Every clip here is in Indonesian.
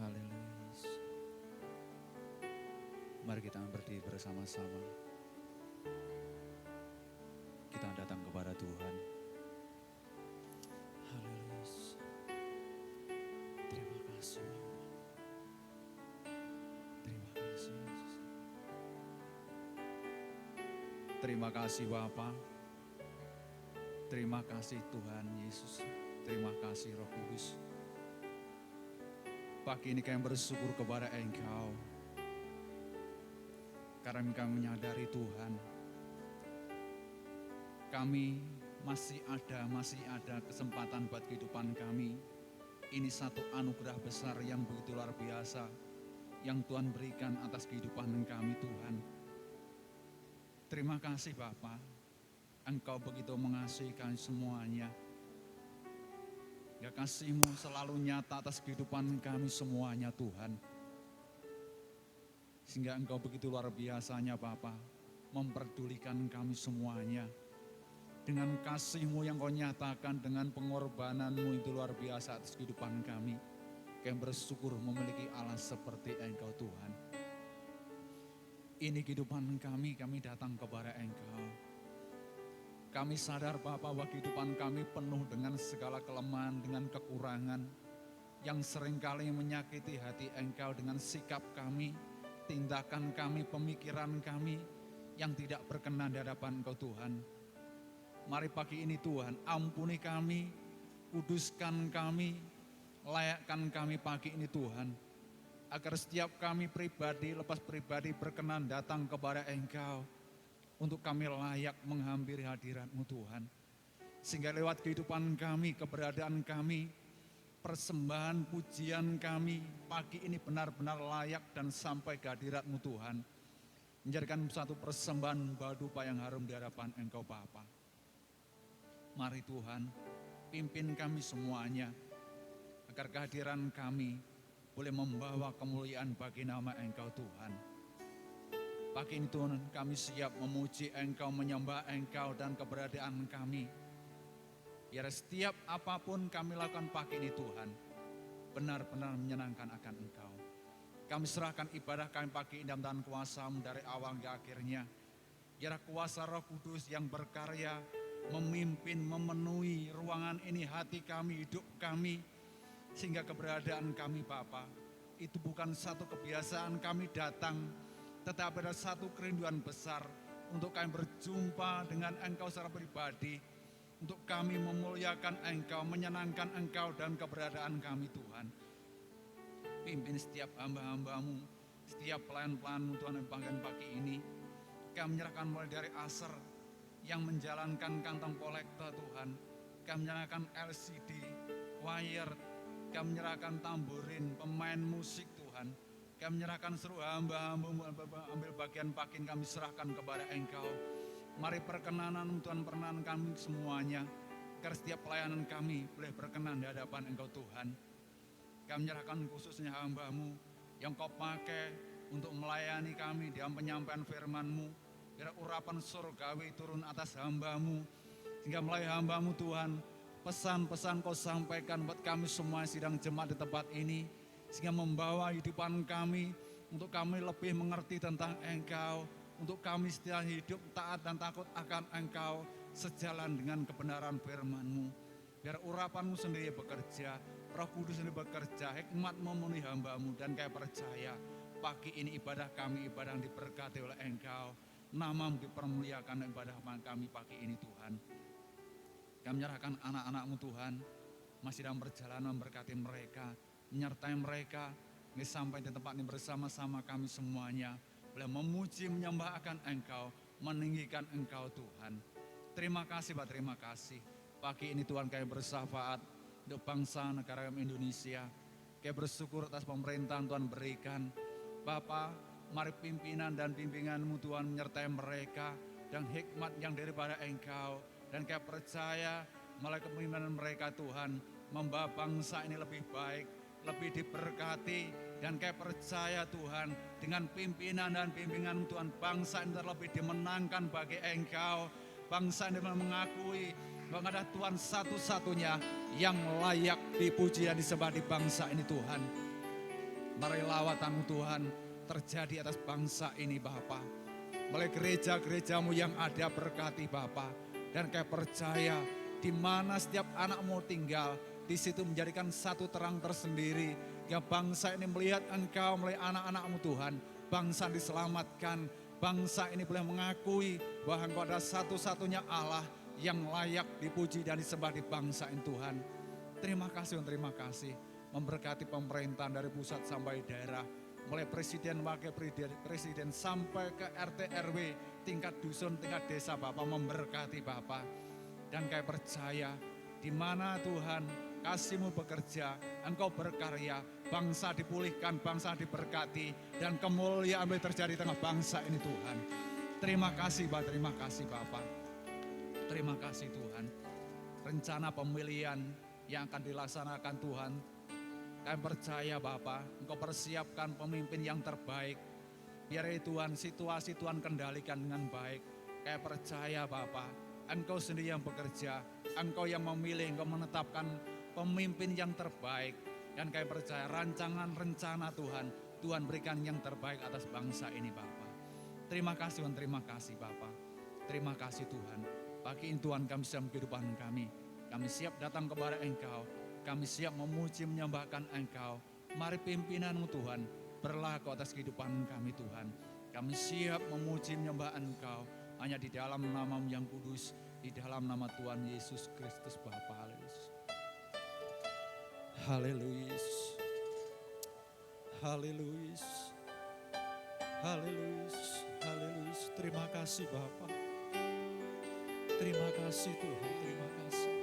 Haleluya. Mari kita berdiri bersama-sama. Kita datang kepada Tuhan. Haleluya. Terima kasih. Terima kasih Yesus. Terima kasih Bapa. Terima kasih Tuhan Yesus. Terima kasih Roh Kudus. Pagi ini kami bersyukur kepada Engkau. Karena kami menyadari Tuhan, kami masih ada kesempatan buat kehidupan kami. Ini satu anugerah besar yang begitu luar biasa yang Tuhan berikan atas kehidupan kami Tuhan. Terima kasih Bapa, Engkau begitu mengasihi kami semuanya. Ya kasih-Mu selalu nyata atas kehidupan kami semuanya Tuhan. Sehingga Engkau begitu luar biasanya Bapa, memperdulikan kami semuanya. Dengan kasih-Mu yang Kau nyatakan, dengan pengorbanan-Mu itu luar biasa atas kehidupan kami. Kami bersyukur memiliki Allah seperti Engkau Tuhan. Ini kehidupan kami datang kepada Engkau. Kami sadar Bapa bahwa kehidupan kami penuh dengan segala kelemahan, dengan kekurangan. Yang seringkali menyakiti hati Engkau dengan sikap kami, tindakan kami, pemikiran kami yang tidak berkenan di hadapan Engkau Tuhan. Mari pagi ini Tuhan, ampuni kami, kuduskan kami, layakkan kami pagi ini Tuhan. Agar setiap kami pribadi, lepas pribadi berkenan datang kepada Engkau. Untuk kami layak menghampiri hadirat-Mu Tuhan. Sehingga lewat kehidupan kami, keberadaan kami, persembahan pujian kami pagi ini benar-benar layak dan sampai ke hadirat-Mu Tuhan. Menjadikan satu persembahan badupa yang harum di hadapan Engkau Bapa. Mari Tuhan, pimpin kami semuanya, agar kehadiran kami boleh membawa kemuliaan bagi nama Engkau Tuhan. Pagi ini Tuhan, kami siap memuji Engkau, menyembah Engkau dan keberadaan kami. Biar setiap apapun kami lakukan pagi ini Tuhan, benar-benar menyenangkan akan Engkau. Kami serahkan ibadah kami pagi ini dalam tangan kuasa-Mu dari awal hingga akhirnya. Biar kuasa Roh Kudus yang berkarya, memimpin, memenuhi ruangan ini, hati kami, hidup kami. Sehingga keberadaan kami Bapa, itu bukan satu kebiasaan kami datang, tetapi ada satu kerinduan besar untuk kami berjumpa dengan Engkau secara pribadi, untuk kami memuliakan Engkau, menyenangkan Engkau dan keberadaan kami Tuhan. Pimpin setiap hamba-hamba-Mu, setiap pelayan-pelayan-Mu Tuhan yang bagian pagi ini. Kami menyerahkan mulai dari Aser yang menjalankan kantong kolektor Tuhan. Kami menyerahkan LCD, choir, kami menyerahkan tamborin, pemain musik Tuhan. Kami menyerahkan seluruh hamba-hamba-Mu, ambil bagian pakin kami serahkan kepada Engkau. Mari perkenanan Tuhan, perkenanan kami semuanya, agar setiap pelayanan kami boleh berkenan di hadapan Engkau Tuhan. Kami menyerahkan khususnya hamba-Mu yang Kau pakai untuk melayani kami dalam penyampaian firman-Mu. Biar urapan surgawi turun atas hamba-Mu, sehingga melalui hamba-Mu Tuhan, pesan-pesan Kau sampaikan buat kami semua sidang jemaat di tempat ini. Sehingga membawa kehidupan kami, untuk kami lebih mengerti tentang Engkau, untuk kami setia hidup taat dan takut akan Engkau, sejalan dengan kebenaran firman-Mu. Biar urapan-Mu sendiri bekerja, Roh Kudus sendiri bekerja, hikmat memenuhi hamba-Mu, dan kami percaya pagi ini ibadah kami, ibadah yang diberkati oleh Engkau, nama-Mu dipermuliakan ibadah kami pagi ini Tuhan. Kami menyerahkan anak-anak-Mu Tuhan, masih dalam perjalanan memberkati mereka, menyertai mereka, sampai di tempat ini bersama-sama kami semuanya, boleh memuji, menyembah akan Engkau, meninggikan Engkau Tuhan. Terima kasih Pak, terima kasih. Pagi ini Tuhan kami bersyafaat untuk bangsa negara kami Indonesia. Kami bersyukur atas pemerintahan Tuhan berikan. Bapa, mari pimpinan dan bimbingan-Mu Tuhan menyertai mereka, dan hikmat yang daripada Engkau. Dan kami percaya melalui kepemimpinan mereka Tuhan, membawa bangsa ini lebih baik, lebih diberkati, dan kami percaya Tuhan dengan pimpinan dan bimbingan Tuhan, bangsa ini terlebih dimenangkan bagi Engkau. Bangsa ini mengakui bahwa ada Tuhan satu-satunya yang layak dipuji dan disembah di bangsa ini Tuhan. Mari lawatan Tuhan terjadi atas bangsa ini Bapa. Mulai gereja-gerejamu yang ada berkati Bapa. Dan kami percaya di mana setiap anakmu tinggal, di situ menjadikan satu terang tersendiri. Ya bangsa ini melihat Engkau melalui anak-anakmu Tuhan. Bangsa diselamatkan, bangsa ini boleh mengakui bahwa Engkau ada satu-satunya Allah yang layak dipuji dan disembah di bangsa ini Tuhan. Terima kasih, memberkati pemerintahan dari pusat sampai daerah, mulai presiden, wakil presiden sampai ke RT RW, tingkat dusun, tingkat desa Bapak, memberkati Bapak. Dan kami percaya di mana Tuhan kasih-Mu bekerja, Engkau berkarya, bangsa dipulihkan, bangsa diberkati, dan kemuliaan boleh terjadi di tengah bangsa ini Tuhan. Terima kasih Bapak, terima kasih Bapak. Terima kasih Tuhan. Rencana pemilihan yang akan dilaksanakan Tuhan, kami percaya Bapak, Engkau persiapkan pemimpin yang terbaik. Biar Tuhan situasi Tuhan kendalikan dengan baik. Kami percaya Bapak, Engkau sendiri yang bekerja, Engkau yang memilih, Engkau menetapkan pemimpin yang terbaik. Dan kami percaya rancangan rencana Tuhan, Tuhan berikan yang terbaik atas bangsa ini Bapak. Terima kasih Bapak. Terima kasih Tuhan. Pagi ini Tuhan kami siap kehidupan kami. Kami siap datang kepada Engkau. Kami siap memuji menyembahkan Engkau. Mari pimpinan-Mu Tuhan berlaku atas kehidupan kami Tuhan. Kami siap memuji menyembah Engkau. Hanya di dalam nama-Mu yang kudus. Di dalam nama Tuhan Yesus Kristus Bapa. Haleluya. Haleluya. Haleluya. Haleluya. Terima kasih Bapa. Terima kasih Tuhan. Terima kasih.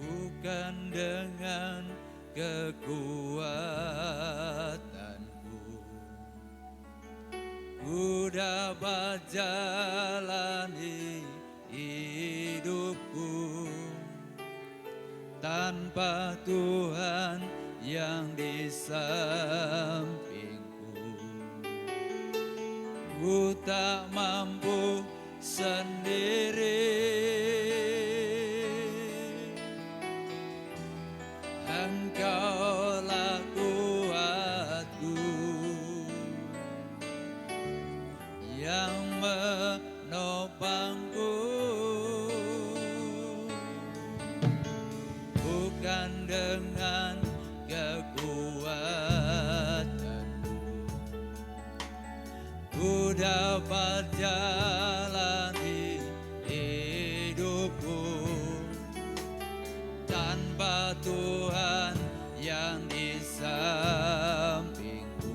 Bukan dengan kekuatanku ku dapat jalani hidupku tanpa Tuhan yang di sampingku. Ku tak mampu sendiri. Engkaulah kuatku yang menopangku, bukan dengan kekuatanku ku dapat jalani hidupku tanpa Tuhan yang di sampingku.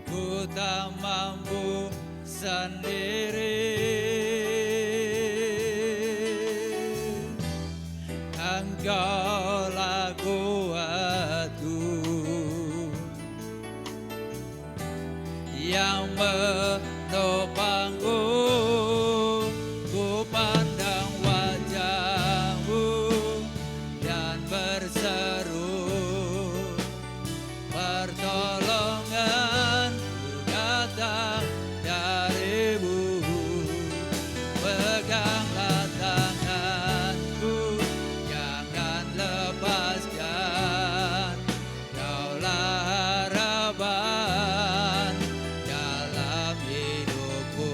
Ku tak mampu sendiri. Engkaulah kuatku yang menopangku. Ku pandang wajah-Mu dan berseru, pertolongan-Ku datang dari-Mu. Peganglah tanganku, jangan lepaskan. Kaulah harapan dalam hidupku.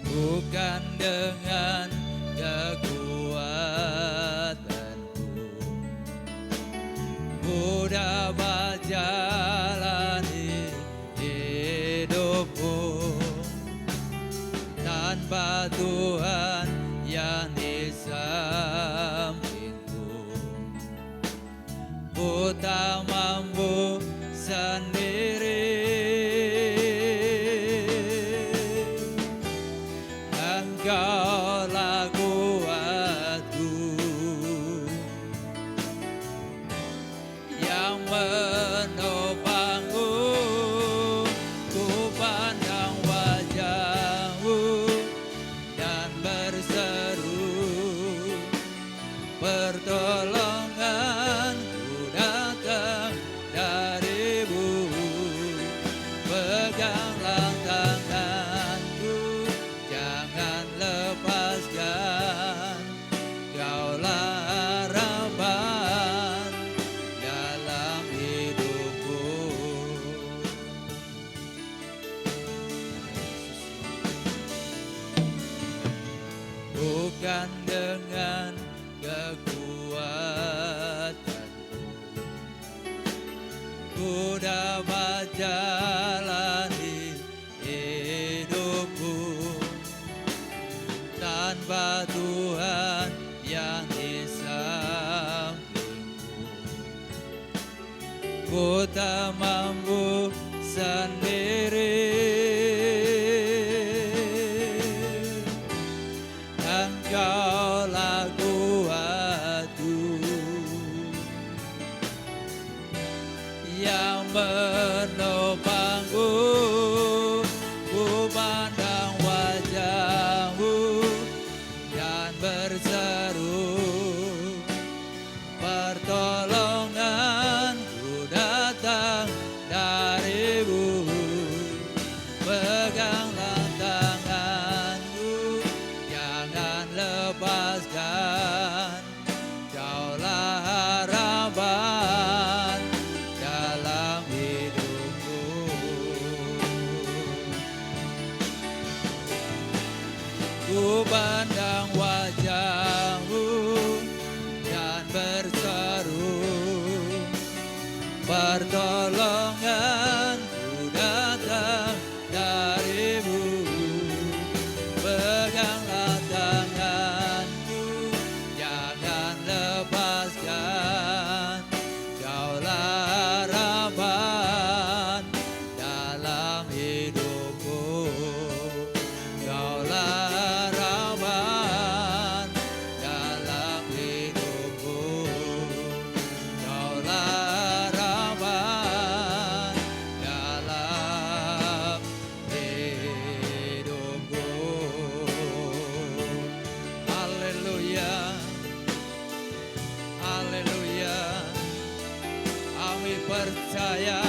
Bukan dengan kekuatanku ku dapat jalani hidupku tanpa Tuhan yang di sampingku. Ku tak mampu sendiri. Engkaulah kuatku yang menopangku. Peganglah tanganku, jangan lepaskan. Kaulah harapan dalam hidupku. Bukan dengan kekuatanku ku dapat jalani hidupku, tanpa Tuhan yang di sampingku. Ku tak mampu sendiri. Engkaulah kuatku yang menopangku. Ku pandang wajah-Mu dan berseru, pertolonganku datang dari-Mu. Peganglah tanganku, jangan lepaskan. Kaulah harapan dalam hidupku. Ku pandang wajah-Mu dan berseru, pertolonganku datang dari-Mu. Peganglah tanganku, jangan lepaskan. Kaulah harapan dalam hidupku. Kaulah harapan dalam hidupku. Kaulah harapan dalam hidupku. Haleluya, haleluya. Kami percaya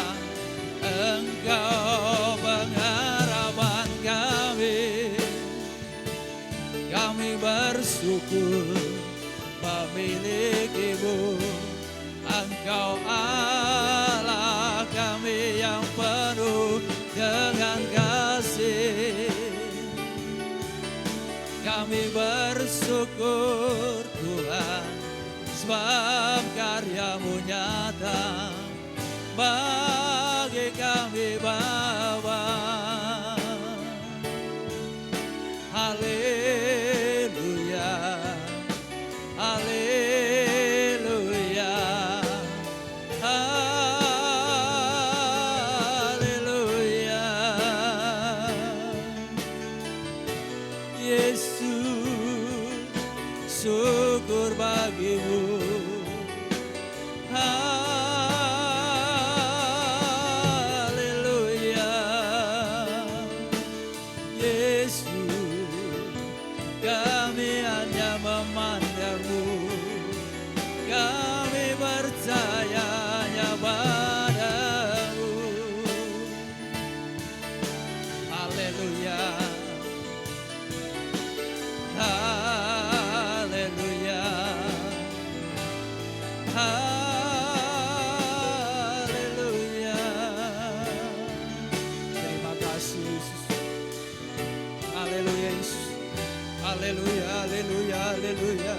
Engkau pengharapan kami. Kami bersyukur memiliki-Mu. Engkau Allah kami yang penuh dengan kasih. Kami bersyukur Tuhan, sebab karya-Mu nyata bagi kami Bapa. Haleluya, haleluya, haleluya. Yesus, syukur bagi-Mu. Haleluya, Yesus, kami hanya memandang-Mu. Kami percayanya pada-Mu. Haleluya, haleluya, haleluya. Terima kasih Yesus. Haleluya Yesus. Haleluya, haleluya, haleluya.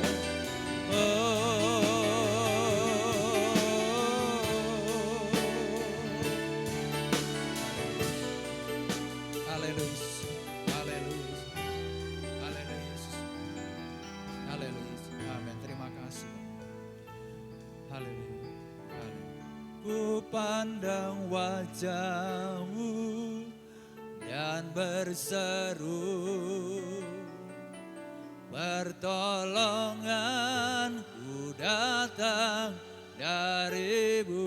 Haleluya, haleluya, haleluya, haleluya. Amin. Terima kasih. Haleluya, haleluya. Ku pandang wajah-Mu dan berseru, pertolonganku datang dari-Mu.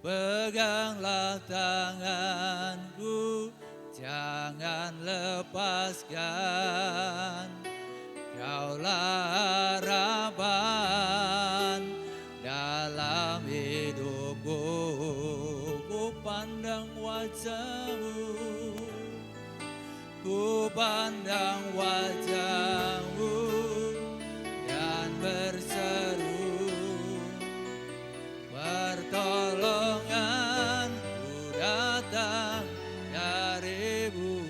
Peganglah tanganku, jangan lepaskan. Kaulah harapan dalam hidupku. Ku pandang wajah-Mu, ku pandang wajah-Mu dan berseru, pertolonganku datang dari-Mu.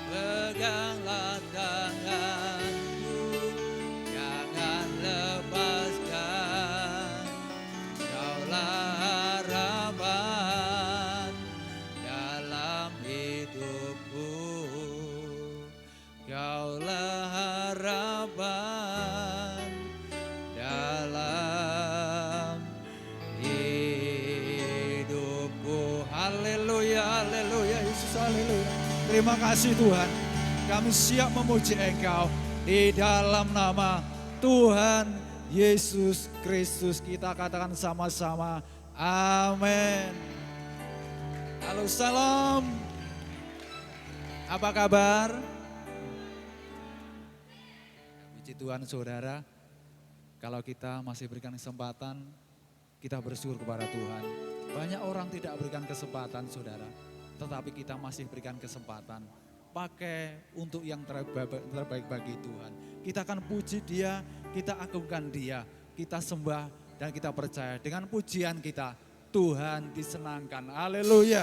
Peganglah tanganku, jangan lepaskan. Kaulah harapan dalam hidupku. Kaulah harapan dalam hidupku. Haleluya, haleluya, Yesus, haleluya. Terima kasih Tuhan, kami siap memuji Engkau di dalam nama Tuhan Yesus Kristus. Kita katakan sama-sama, amin. Halo, salam. Apa kabar? Puji Tuhan saudara, kalau kita masih berikan kesempatan, kita bersyukur kepada Tuhan. Banyak orang tidak berikan kesempatan saudara, tetapi kita masih berikan kesempatan. Pakai untuk yang terbaik bagi Tuhan. Kita akan puji Dia, kita agungkan Dia, kita sembah dan kita percaya dengan pujian kita Tuhan disenangkan. Haleluya.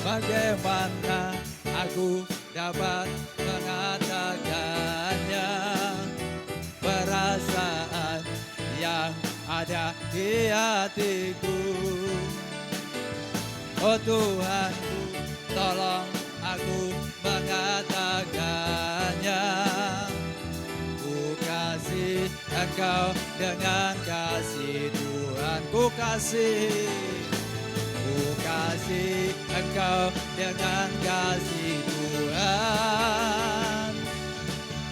Bagaimana aku dapat mengatakannya, perasaan yang ada di hatiku. Oh Tuhanku, tolong aku mengatakannya. Ku kasih Engkau dengan kasih Tuhan. Ku kasih Engkau dengan kasih Tuhan.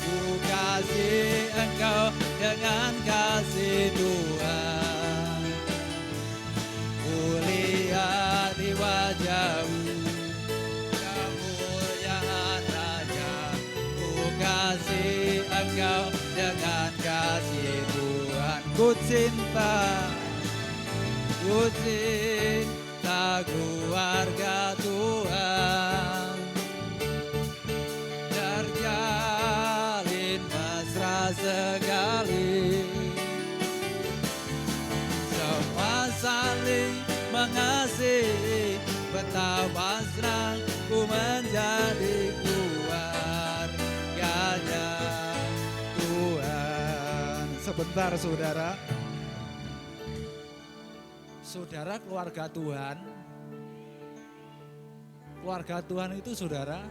Ku kasih Engkau dengan kasih Tuhan. Ku lihat di wajah-Mu kemuliaan Raja. Ku kasih Engkau dengan kasih Tuhan. Ku cinta keluarga Tuhan, terjalin mesra sekali, semua saling mengasihi, betapa senang ku menjadi keluarganya Tuhan. Sebentar saudara. Saudara, keluarga Tuhan itu saudara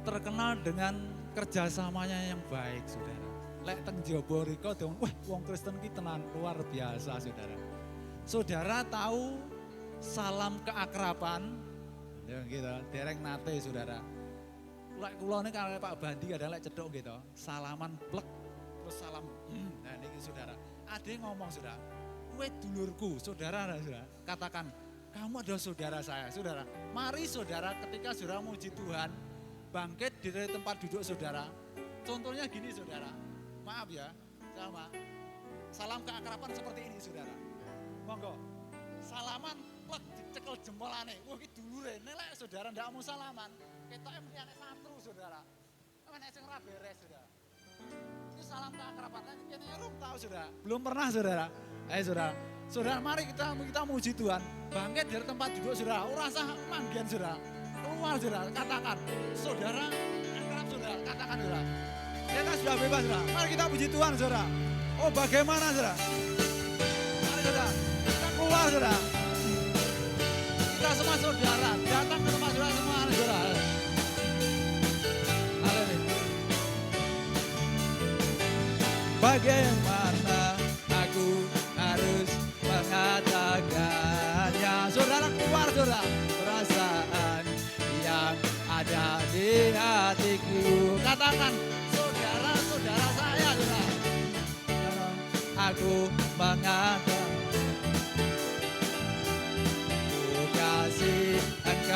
terkenal dengan kerjasamanya yang baik saudara. Lek teng jaba rika wah wong Kristen ki tenan luar biasa saudara. Saudara tahu salam keakraban ya gitu, dereng nate saudara. Lek kula niki karo Pak Bandi kadang lek cedhok gitu, salaman plek terus salam. Nah niki saudara, ade ngomong saudara, kowe dulurku, saudara, katakan, kamu adalah saudara saya, saudara. Mari saudara ketika saudara memuji Tuhan, bangkit dari tempat duduk saudara. Contohnya gini saudara, maaf ya, sama. Salam keakraban seperti ini saudara. Monggo, salaman, plek, dicekel jempolane. Wah ini dulure, nelek saudara, ndak mau salaman. Kita mesti anak santru saudara. Anak sing ra beres saudara. Itu salam keakraban, ini rum tahu saudara. Belum pernah saudara. Ayo saudara, saudara mari kita muji Tuhan. Bangkit dari tempat duduk saudara, ora usah manggian saudara. Keluar saudara, katakan, saudara, akrab saudara, katakan saudara. Kita sudah bebas saudara, mari kita puji Tuhan saudara. Oh bagaimana saudara? Mari saudara, kita keluar saudara. Kita semua saudara, datang ke rumah saudara semua saudara. Haleluya. Bagaimana aku harus mengatakannya. Saudara keluar saudara, perasaan yang ada di hatiku. Katakan, saudara-saudara saya saudara. Aku mengatakan, ku kasih Engkau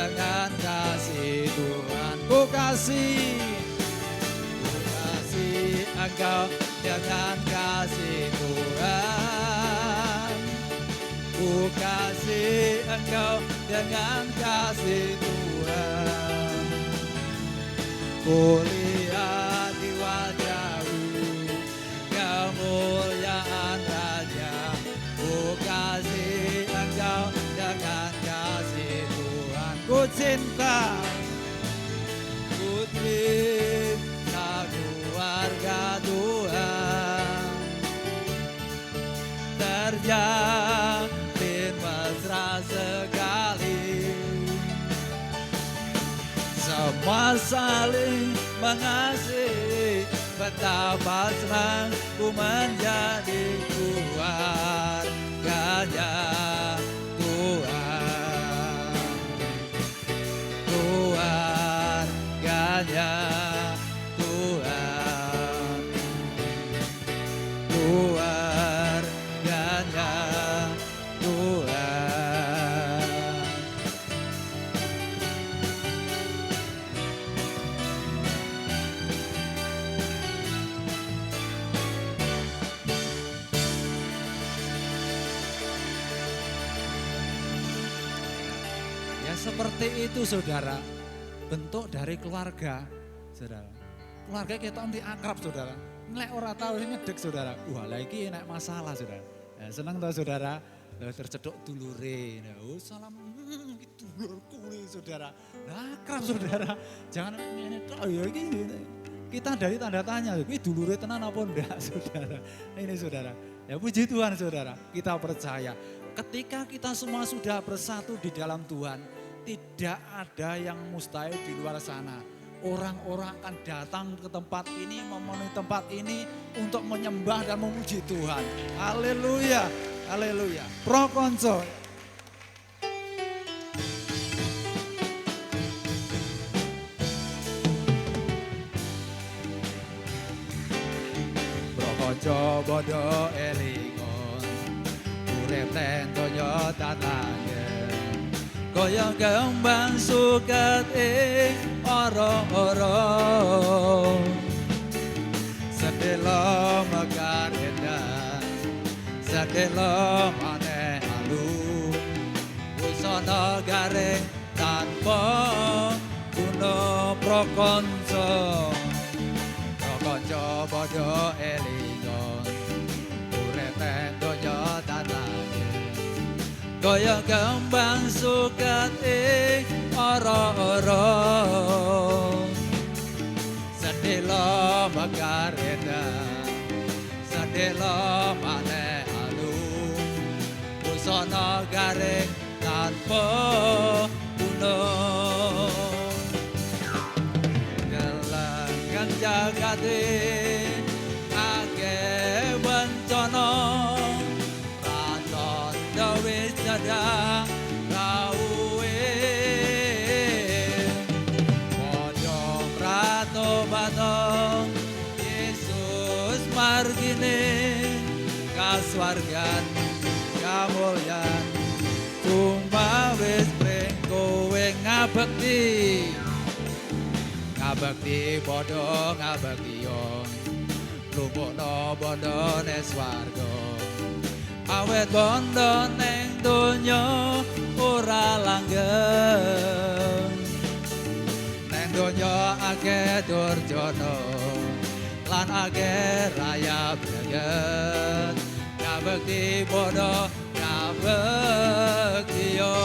dengan kasih Tuhan. Ku kasih Engkau dengan kasih Tuhan. Ku kasih Engkau dengan kasih Tuhan. Ku lihat di wajahmu kemuliaan Raja. Ku kasih Engkau dengan kasih Tuhan. Ku cinta keluarga Tuhan. Terjalin mesra sekali. Semua saling mengasihi, betapa senang ku menjadi keluarganya Tuhan. Keluarganya Tuhan. Keluarganya Tuhan. Ya seperti itu saudara, bentuk dari keluarga saudara. Keluarga kita di akrab saudara. Nek ora tahu ngedek saudara. Wah lagi enak masalah saudara. Ya, senang tau saudara. Tercedok dulure. Oh salam itu dulurku saudara. Nah, akrab saudara. Jangan ngene tok ya iki. Kita dari tanda tanya, iki dulure tenan apa ndak saudara. Ini saudara. Ya puji Tuhan saudara. Kita percaya ketika kita semua sudah bersatu di dalam Tuhan, tidak ada yang mustahil di luar sana. Orang-orang akan datang ke tempat ini, memenuhi tempat ini untuk menyembah dan memuji Tuhan. Haleluya, haleluya. Pro konco. Pro konco bodo elingon, urip ten donya tanangen. Kaya kembang suket ing ora-ora. Sedelo mekar edan, sedelo maneh alu. Busana garing tanpa guna prakanca. Prakanca padha elingon, urip ten donya tanangen. Kaya kembang suket ing ora-ora. Sedelo mekar edan, sedelo maneh alu. Busana garing tanpa guna. Gelangan jagate akeh bencana. Wis ada rawe pojok rato batong Yesus margine kaswargan kamulyan cuma wis pring kowe ngabekti padha ngabekti yo lumukno bondone swarga. Awet bondo neng donya ora langgeng. Neng donya akeh durjana lan akeh rayap bleget. Ngabekti padha ngabekti yo.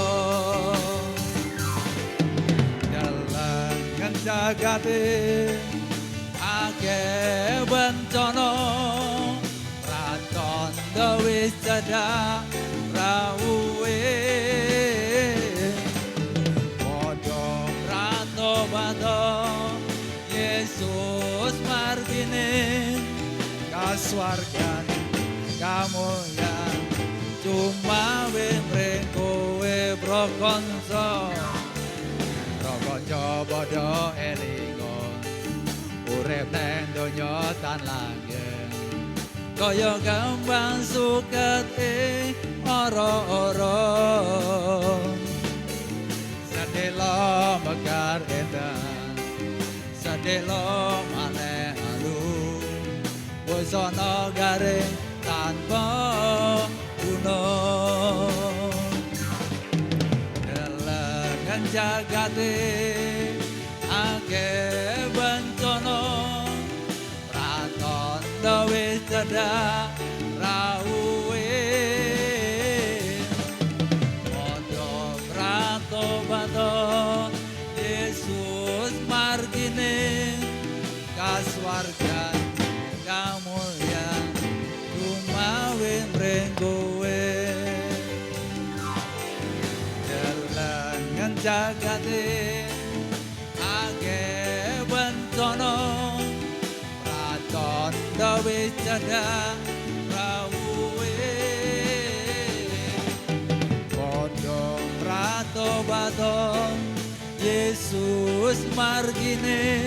Delengen jagate akeh bencana. Tondo wis cedak rawe padha rato bato Yesus margine kaswargan kamulyan cuma wis kowe prakanca padha elingon urip nang donya tan langgeng. Kaya kembang suket ing ora-ora. Sedelo delo maneh alun wis ana garing tanpa gunung delengen jagate akeh bencana pratandha wis cedhak rawuhe padha pratobato Yesus margine kaswargan kamulyan kumawe mrengkowe delengen jagate akeh bencana pratandha wis cedhak rawuhe padha pratobato Yesus margine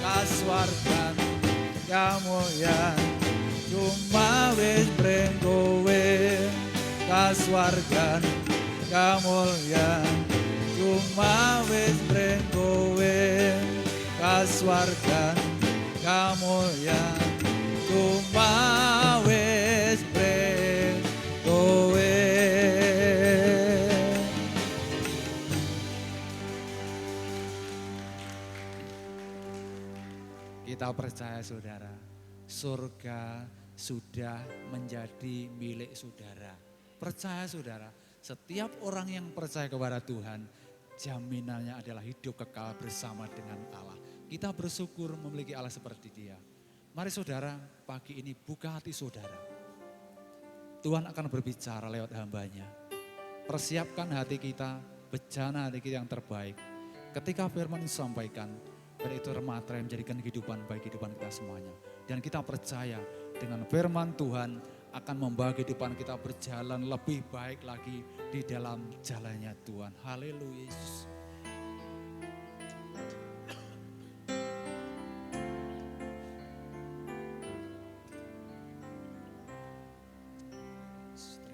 kaswargan kamulyan cuma wis mrengkowe kaswargan kamulyan cuma wis mrengkowe kaswargan kamulyan cuma wis mrengkowe. Kita percaya saudara, surga sudah menjadi milik saudara. Percaya saudara, setiap orang yang percaya kepada Tuhan, jaminannya adalah hidup kekal bersama dengan Allah. Kita bersyukur memiliki Allah seperti Dia. Mari saudara, pagi ini buka hati saudara. Tuhan akan berbicara lewat hambanya. Persiapkan hati kita, bejana hati kita yang terbaik. Ketika firman disampaikan, dan itu remaja yang menjadikan kehidupan baik kehidupan kita semuanya. Dan kita percaya dengan firman Tuhan akan membawa kehidupan kita berjalan lebih baik lagi di dalam jalannya Tuhan. Haleluya Yesus.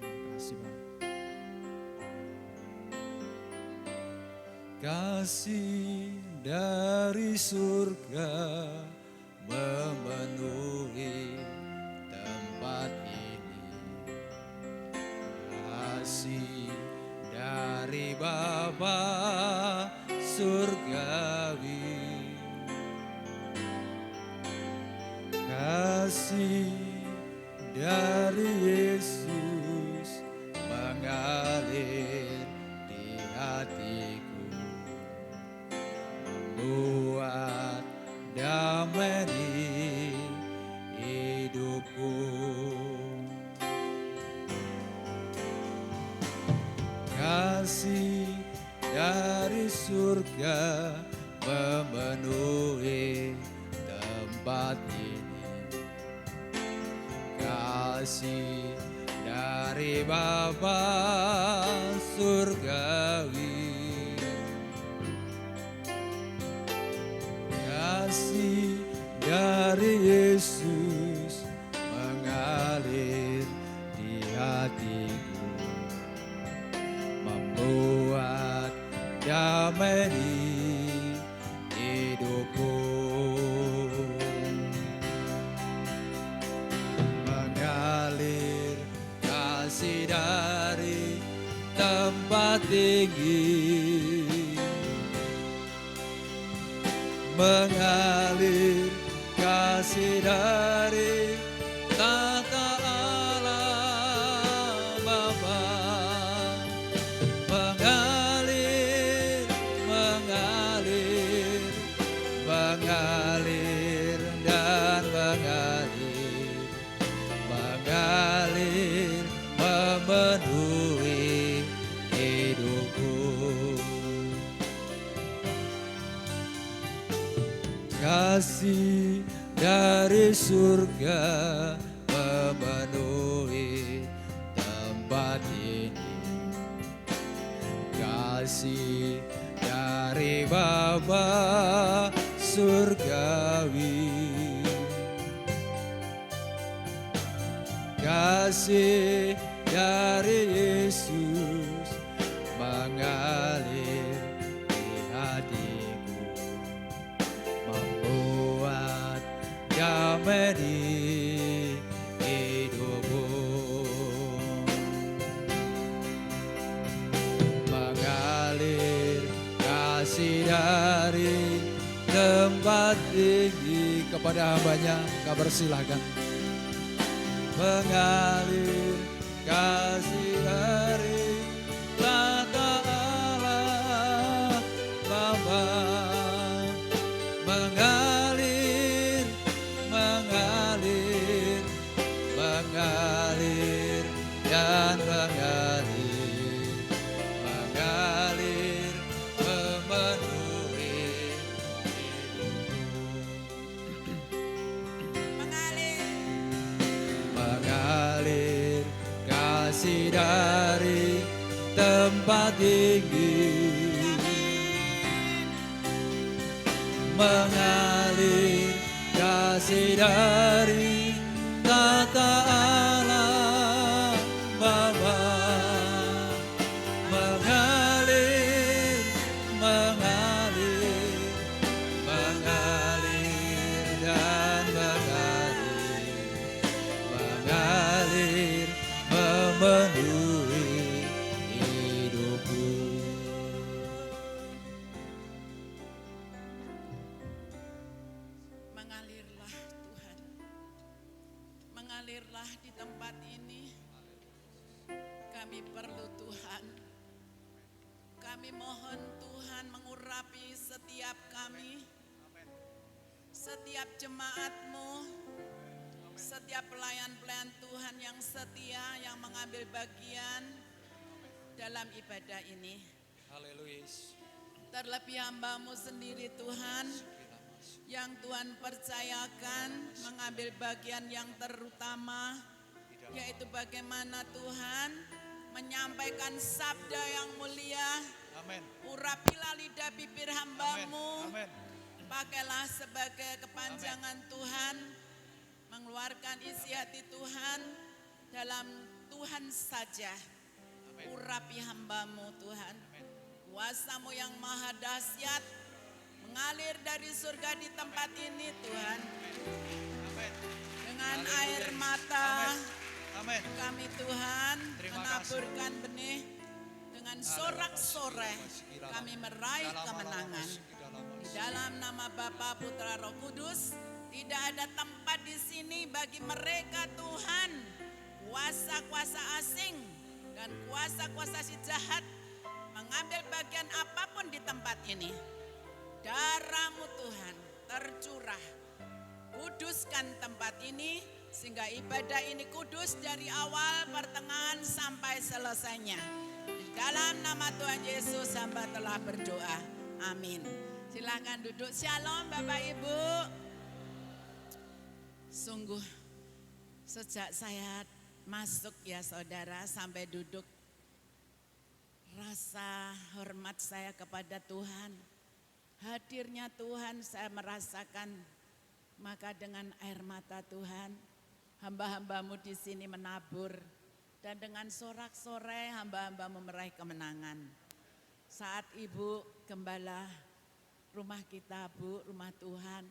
Terima kasih Bang. Kasih dari surga memenuhi tempat ini. Kasih dari Bapa surgawi. Kasih dari Yesus mengalir di hatiku. Buat damai di hidupku. Kasih dari surga memenuhi tempat ini. Kasih dari Bapa surgawi. Kasih dari Yesus mengalir di hatiku, membuat damai di hidupku. Mengalir kasih dari tempat tinggi, mengalir kasih dari tata Allah Bapa. Mengalir, mengalir, mengalir dan mengalir, mengalir memenuhi hidupku. Kasih dari surga memenuhi tempat ini. Kasih dari Bapa surgawi. Kasih dari Yesus mengalir di hatiku, benih hidupku. Mengalir kasih dari tempat tinggi kepada hambanya. Kabar silahkan. Mengalir kasih dari tata Allah Bapa. Mengalir, mengalir, mengalir dan mengalir, mengalir memenuhi hidupku. Mengalir kasih dari tempat tinggi. Mengalir kasih dari tata Allah Bapa. Mengalir, mengalir, mengalir dan mengalir, mengalir memenuhi hidupku. Mengalirlah Tuhan, mengalirlah di tempat ini. Kami perlu Tuhan. Kami mohon Tuhan mengurapi setiap kami, setiap jemaat-Mu, setiap pelayan-pelayan Tuhan yang setia, yang mengambil bagian dalam ibadah ini. Haleluya. Terlebih hamba-Mu sendiri Tuhan, yang Tuhan percayakan mengambil bagian yang terutama, yaitu bagaimana Tuhan menyampaikan sabda yang mulia. Amin. Urapilah lidah bibir hamba-Mu, Amin. pakailah sebagai kepanjangan Tuhan, mengeluarkan isi hati Tuhan dalam Tuhan saja. Urapi hamba-Mu Tuhan, kuasa-Mu yang maha dahsyat mengalir dari surga di tempat ini Tuhan. Dengan air mata Amin. kami Tuhan Terima menaburkan benih. Dengan sorak-sorai kami meraih kemenangan. Di dalam nama Bapa, Putra, Roh Kudus, tidak ada tempat di sini bagi mereka Tuhan, kuasa-kuasa asing dan kuasa-kuasa si jahat mengambil bagian apapun di tempat ini. Darah-Mu Tuhan tercurah, kuduskan tempat ini sehingga ibadah ini kudus dari awal, pertengahan sampai selesainya. Di dalam nama Tuhan Yesus hamba telah berdoa. Amin. Silakan duduk. Shalom Bapak Ibu. Sungguh sejak saya masuk ya saudara sampai duduk, rasa hormat saya kepada Tuhan, hadirnya Tuhan saya merasakan. Maka dengan air mata Tuhan, hamba-hamba-Mu di sini menabur, dan dengan sorak-sorai hamba-hamba-Mu meraih kemenangan. Saat Ibu Gembala rumah kita, Bu, rumah Tuhan,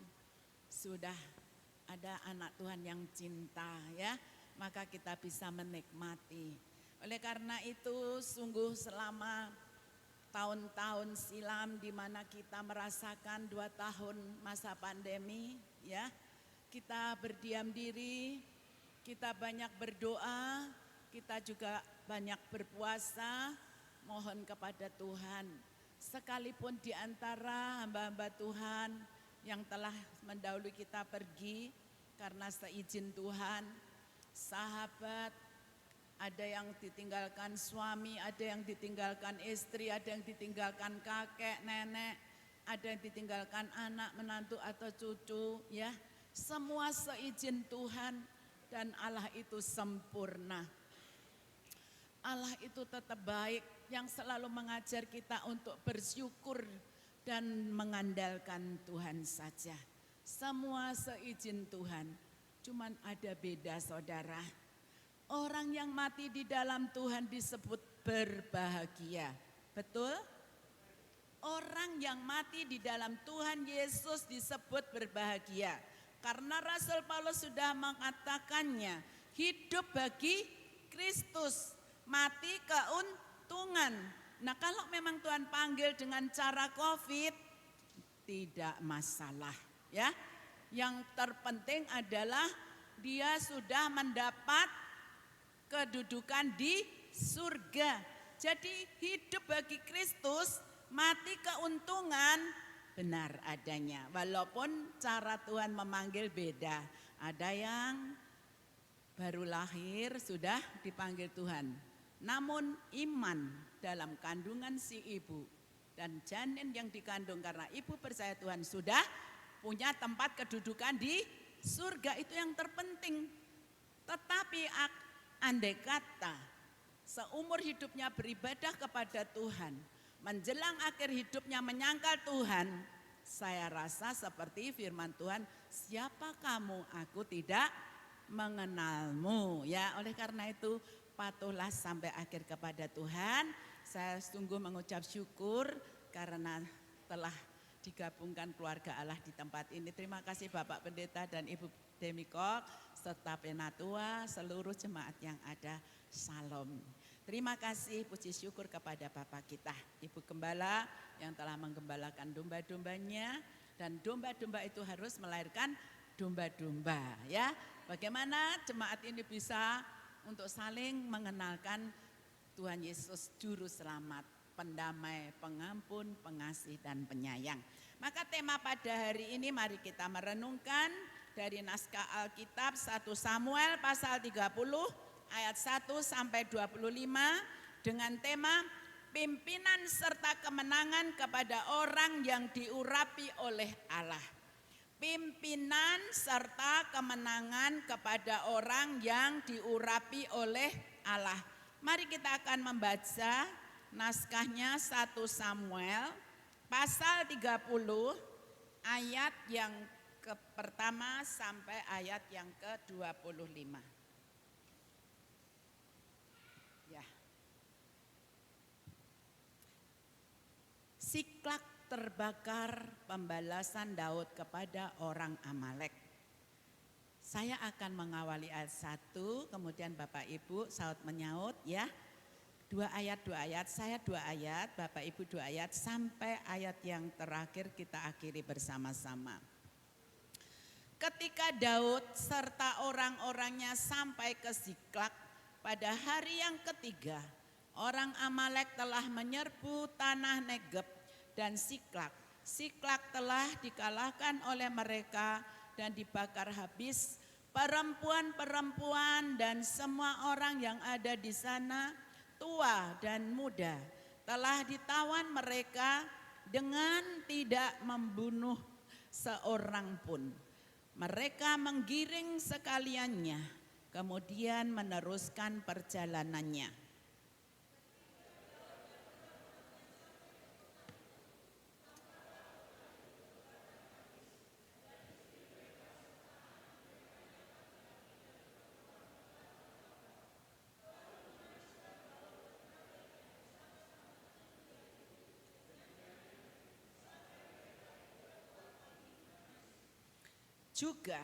sudah ada anak Tuhan yang cinta ya, maka kita bisa menikmati. Oleh karena itu sungguh selama tahun-tahun silam di mana kita merasakan 2 tahun masa pandemi ya, kita berdiam diri, kita banyak berdoa, kita juga banyak berpuasa, mohon kepada Tuhan. Sekalipun di antara hamba-hamba Tuhan yang telah mendahului kita pergi karena seizin Tuhan, sahabat, ada yang ditinggalkan suami, ada yang ditinggalkan istri, ada yang ditinggalkan kakek, nenek, ada yang ditinggalkan anak, menantu atau cucu ya. Semua seizin Tuhan, dan Allah itu sempurna. Allah itu tetap baik, yang selalu mengajar kita untuk bersyukur dan mengandalkan Tuhan saja. Semua seizin Tuhan, cuman ada beda saudara. Orang yang mati di dalam Tuhan disebut berbahagia, betul? Orang yang mati di dalam Tuhan Yesus disebut berbahagia. Karena Rasul Paulus sudah mengatakannya, hidup bagi Kristus, mati keuntungan. Nah kalau memang Tuhan panggil dengan cara COVID, tidak masalah ya. Yang terpenting adalah dia sudah mendapat kedudukan di surga. Jadi hidup bagi Kristus, mati keuntungan, benar adanya. Walaupun cara Tuhan memanggil beda. Ada yang baru lahir sudah dipanggil Tuhan. Namun iman dalam kandungan si ibu dan janin yang dikandung karena ibu percaya Tuhan sudah punya tempat kedudukan di surga, itu yang terpenting. Tetapi andai kata seumur hidupnya beribadah kepada Tuhan, menjelang akhir hidupnya menyangkal Tuhan, saya rasa seperti firman Tuhan, siapa kamu? Aku tidak mengenalmu. Ya, oleh karena itu patuhlah sampai akhir kepada Tuhan. Saya sungguh mengucap syukur karena telah digabungkan keluarga Allah di tempat ini. Terima kasih Bapak Pendeta dan Ibu Demikok serta Penatua, seluruh jemaat yang ada. Salam. Terima kasih, puji syukur kepada Bapak kita, Ibu Gembala yang telah menggembalakan domba-dombanya, dan domba-domba itu harus melahirkan domba-domba ya. Bagaimana jemaat ini bisa untuk saling mengenalkan Tuhan Yesus Juru Selamat, pendamai, pengampun, pengasih dan penyayang. Maka tema pada hari ini mari kita merenungkan dari naskah Alkitab 1 Samuel pasal 30 ayat 1 sampai 25 dengan tema pimpinan serta kemenangan kepada orang yang diurapi oleh Allah. Pimpinan serta kemenangan kepada orang yang diurapi oleh Allah. Mari kita akan membaca naskahnya 1 Samuel pasal 30 ayat yang pertama sampai ayat yang ke-25. Ya. Siklak terbakar pembalasan Daud kepada orang Amalek. Saya akan mengawali ayat 1, kemudian Bapak Ibu saut menyaut ya. 2 ayat, saya 2 ayat, Bapak Ibu 2 ayat, sampai ayat yang terakhir kita akhiri bersama-sama. Ketika Daud serta orang-orangnya sampai ke Siklak pada hari yang ketiga, orang Amalek telah menyerbu tanah Negeb dan Siklak. Siklak telah dikalahkan oleh mereka dan dibakar habis. Perempuan-perempuan dan semua orang yang ada di sana, tua dan muda, telah ditawan mereka dengan tidak membunuh seorang pun. Mereka menggiring sekaliannya, kemudian meneruskan perjalanannya. Juga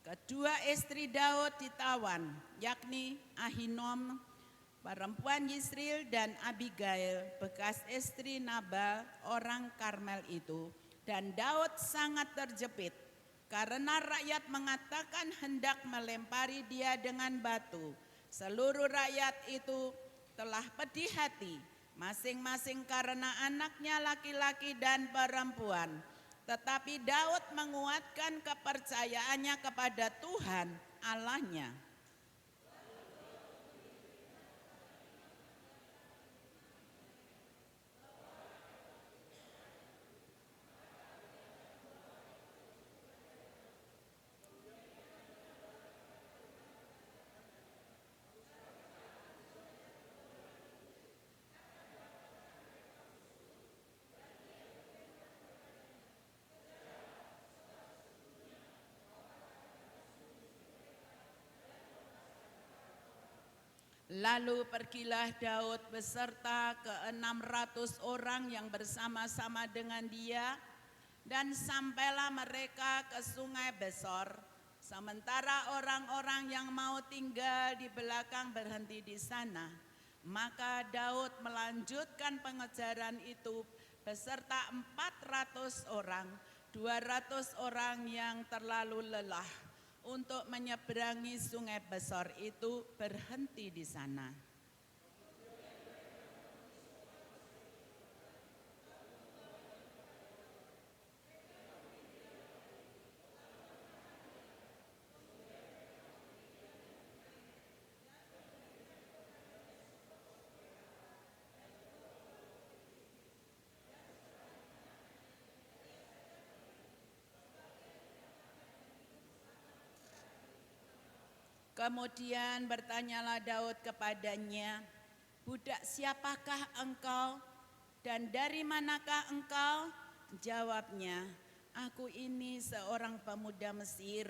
kedua istri Daud ditawan, yakni Ahinom, perempuan Yisril, dan Abigail, bekas istri Nabal, orang Karmel itu. Dan Daud sangat terjepit karena rakyat mengatakan hendak melempari dia dengan batu. Seluruh rakyat itu telah pedih hati, masing-masing karena anaknya laki-laki dan perempuan. Tetapi Daud menguatkan kepercayaannya kepada Tuhan Allahnya. Lalu pergilah Daud beserta ke 600 orang yang bersama-sama dengan dia Dan sampailah mereka ke Sungai Besor, sementara orang-orang yang mau tinggal di belakang berhenti di sana. Maka Daud melanjutkan pengejaran itu beserta 400 orang, 200 orang yang terlalu lelah untuk menyeberangi Sungai Besor itu berhenti di sana. Kemudian bertanyalah Daud kepadanya, "Budak siapakah engkau dan dari manakah engkau?" Jawabnya, "Aku ini seorang pemuda Mesir,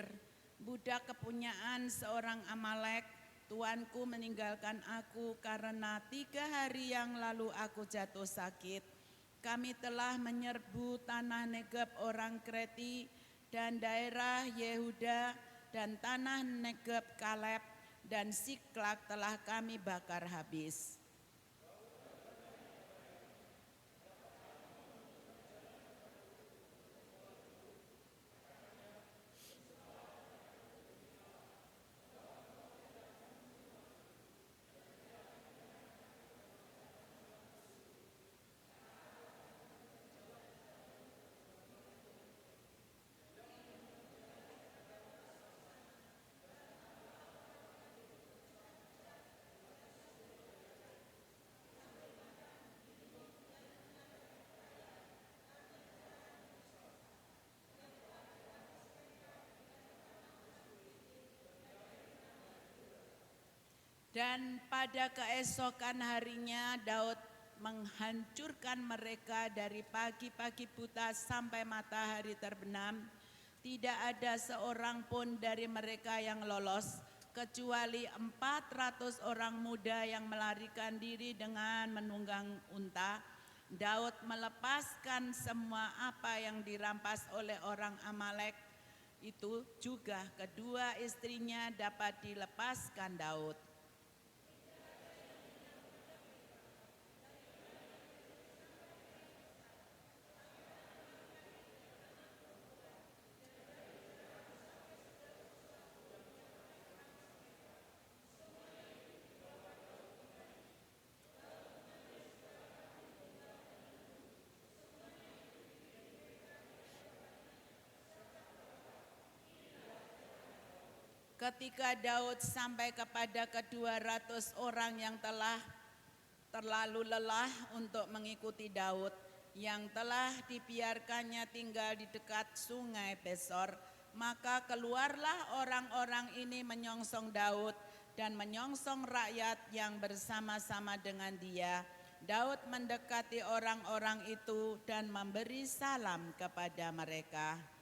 budak kepunyaan seorang Amalek. Tuanku meninggalkan aku karena 3 hari yang lalu aku jatuh sakit. Kami telah menyerbu tanah Negeb orang Kreti dan daerah Yehuda dan tanah Negeb Kaleb dan Siklak telah kami bakar habis." Dan pada keesokan harinya Daud menghancurkan mereka dari pagi-pagi buta sampai matahari terbenam. Tidak ada seorang pun dari mereka yang lolos, kecuali 400 orang muda yang melarikan diri dengan menunggang unta. Daud melepaskan semua apa yang dirampas oleh orang Amalek itu, juga kedua istrinya dapat dilepaskan Daud. Ketika Daud sampai kepada ke-200 orang yang telah terlalu lelah untuk mengikuti Daud, yang telah dibiarkannya tinggal di dekat Sungai Besor, maka keluarlah orang-orang ini menyongsong Daud dan menyongsong rakyat yang bersama-sama dengan dia. Daud mendekati orang-orang itu dan memberi salam kepada mereka.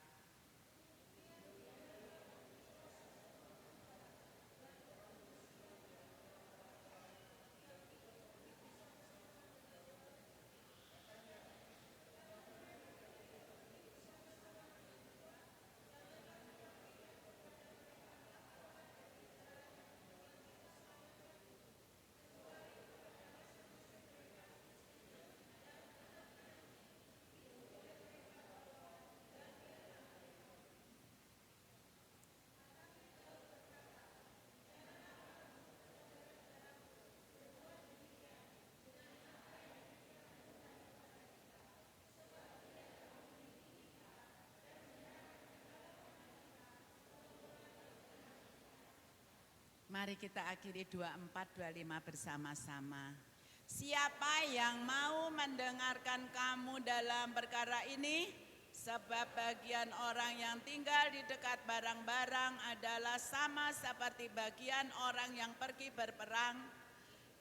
Mari kita akhiri 24-25 bersama-sama. Siapa yang mau mendengarkan kamu dalam perkara ini? Sebab bagian orang yang tinggal di dekat barang-barang adalah sama seperti bagian orang yang pergi berperang.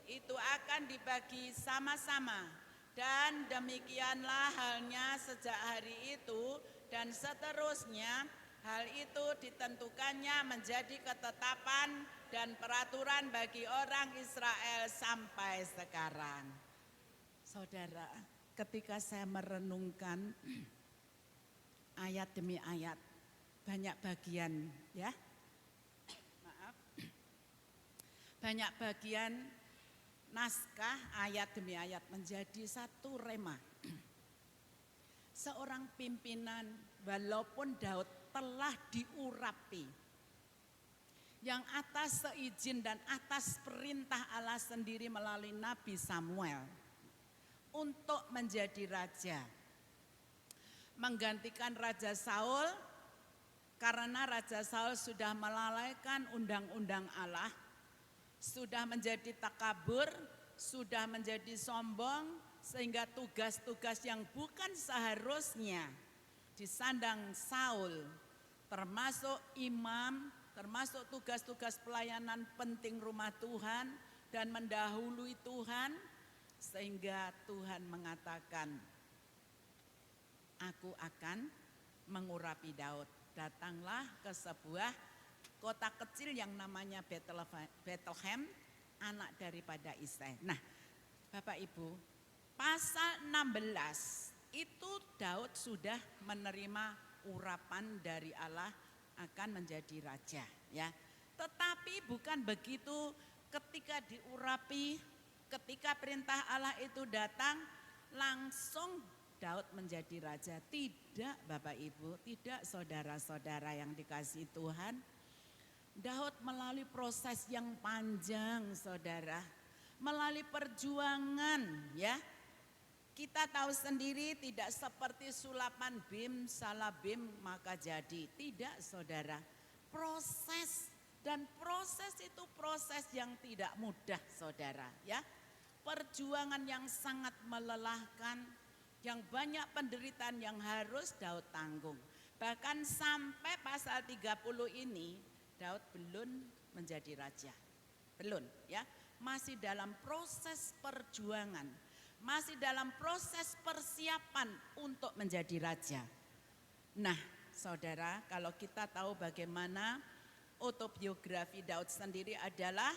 Itu akan dibagi sama-sama. Dan demikianlah halnya sejak hari itu dan seterusnya. Hal itu ditentukannya menjadi ketetapan dan peraturan bagi orang Israel sampai sekarang. Saudara, ketika saya merenungkan ayat demi ayat, banyak bagian ya. Maaf. Banyak bagian naskah ayat demi ayat menjadi satu rema. Seorang pimpinan walaupun Daud telah diurapi, yang atas seizin dan atas perintah Allah sendiri melalui Nabi Samuel untuk menjadi raja, menggantikan Raja Saul karena Raja Saul sudah melalaikan undang-undang Allah, sudah menjadi takabur, sudah menjadi sombong, sehingga tugas-tugas yang bukan seharusnya disandang Saul, termasuk imam, termasuk tugas-tugas pelayanan penting rumah Tuhan dan mendahului Tuhan, sehingga Tuhan mengatakan, aku akan mengurapi Daud. Datanglah ke sebuah kota kecil yang namanya Bethlehem, anak daripada Isai. Nah, Bapak Ibu, pasal 16 itu Daud sudah menerima urapan dari Allah akan menjadi raja, ya. Tetapi bukan begitu, ketika diurapi, ketika perintah Allah itu datang, langsung Daud menjadi raja. Tidak Bapak Ibu, tidak saudara-saudara yang dikasihi Tuhan. Daud melalui proses yang panjang saudara, melalui perjuangan ya. Kita tahu sendiri tidak seperti sulapan bim, salah bim maka jadi. Tidak saudara, proses, dan proses itu proses yang tidak mudah saudara ya. Perjuangan yang sangat melelahkan, yang banyak penderitaan yang harus Daud tanggung. Bahkan sampai pasal 30 ini Daud belum menjadi raja. Belum ya, masih dalam proses perjuangan, masih dalam proses persiapan untuk menjadi raja. Nah saudara, kalau kita tahu bagaimana autobiografi Daud sendiri adalah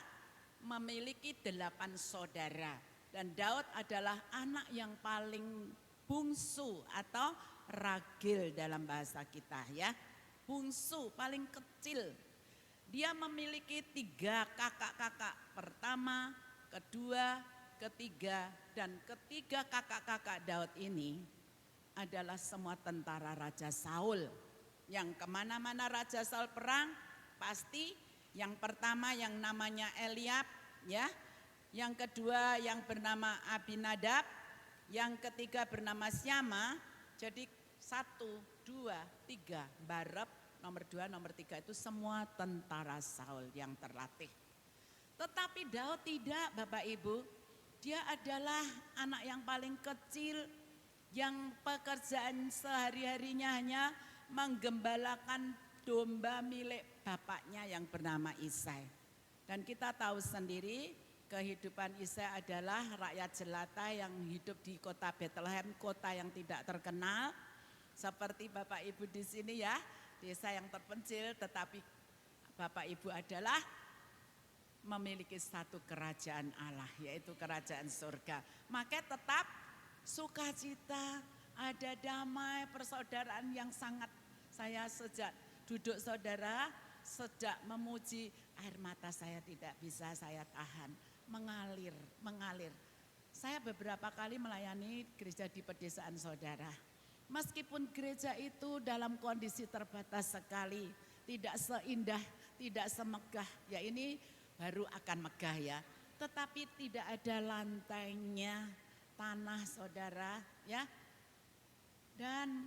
memiliki 8 saudara. Dan Daud adalah anak yang paling bungsu atau ragil dalam bahasa kita ya. Bungsu, paling kecil. Dia memiliki 3 kakak-kakak. Pertama, kedua, ketiga, dan ketiga kakak-kakak Daud ini adalah semua tentara Raja Saul. Yang kemana-mana Raja Saul perang, pasti yang pertama yang namanya Eliab, ya. Yang kedua yang bernama Abinadab, yang ketiga bernama Syama. Jadi 1, 2, 3, Barep, nomor 2, nomor 3 itu semua tentara Saul yang terlatih. Tetapi Daud tidak Bapak Ibu, dia adalah anak yang paling kecil yang pekerjaan sehari-harinya hanya menggembalakan domba milik bapaknya yang bernama Isai. Dan kita tahu sendiri kehidupan Isai adalah rakyat jelata yang hidup di kota Bethlehem, kota yang tidak terkenal. Seperti Bapak Ibu di sini ya, desa yang terpencil, tetapi Bapak Ibu adalah memiliki satu kerajaan Allah, yaitu kerajaan surga. Maka tetap sukacita, ada damai, persaudaraan yang sangat. Saya sejak duduk saudara, sejak memuji, air mata saya tidak bisa saya tahan, mengalir. Saya beberapa kali melayani gereja di pedesaan saudara. Meskipun gereja itu dalam kondisi terbatas sekali, tidak seindah, tidak semegah, ya ini baru akan megah ya. Tetapi tidak ada lantainya, tanah saudara ya. Dan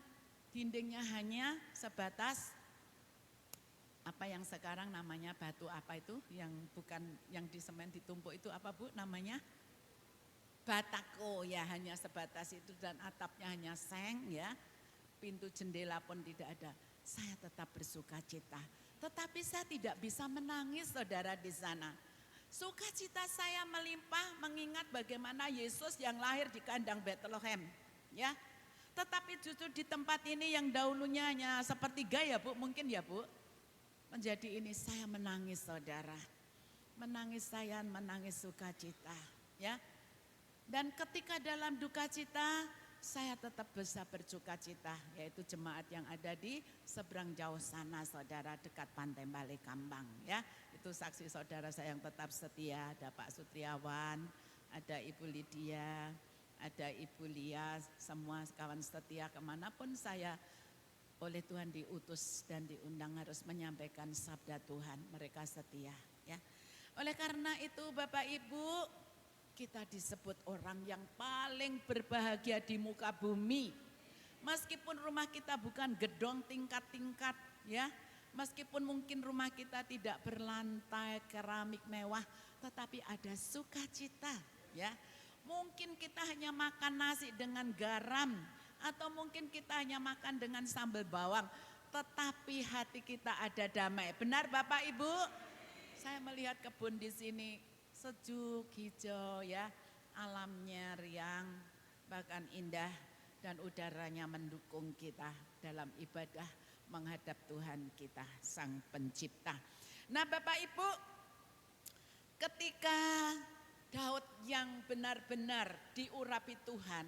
dindingnya hanya sebatas apa yang sekarang namanya batu apa itu, yang bukan yang di semen ditumpuk itu apa Bu namanya? Batako ya, hanya sebatas itu, dan atapnya hanya seng ya. Pintu jendela pun tidak ada. Saya tetap bersuka cita. Tetapi saya tidak bisa menangis saudara di sana. Sukacita saya melimpah mengingat bagaimana Yesus yang lahir di kandang Bethlehem ya. Tetapi justru di tempat ini yang dahulunya hanya sepertiga ya Bu, mungkin ya Bu. Menjadi ini saya menangis saudara. Menangis saya, menangis sukacita ya. Dan ketika dalam duka cita, saya tetap bisa bersuka cita, yaitu jemaat yang ada di seberang jauh sana saudara, dekat Pantai Balai Kambang ya. Itu saksi saudara saya yang tetap setia, ada Pak Sutriawan, ada Ibu Lydia, ada Ibu Lia, semua kawan setia kemanapun saya oleh Tuhan diutus dan diundang harus menyampaikan sabda Tuhan, mereka setia ya. Oleh karena itu Bapak Ibu, kita disebut orang yang paling berbahagia di muka bumi. Meskipun rumah kita bukan gedong tingkat-tingkat ya, meskipun mungkin rumah kita tidak berlantai keramik mewah, tetapi ada sukacita ya. Mungkin kita hanya makan nasi dengan garam, atau mungkin kita hanya makan dengan sambal bawang, tetapi hati kita ada damai. Benar Bapak Ibu? Saya melihat kebun di sini sejuk, hijau ya, alamnya riang, bahkan indah, dan udaranya mendukung kita dalam ibadah menghadap Tuhan kita, Sang Pencipta. Nah Bapak Ibu, ketika Daud yang benar-benar diurapi Tuhan,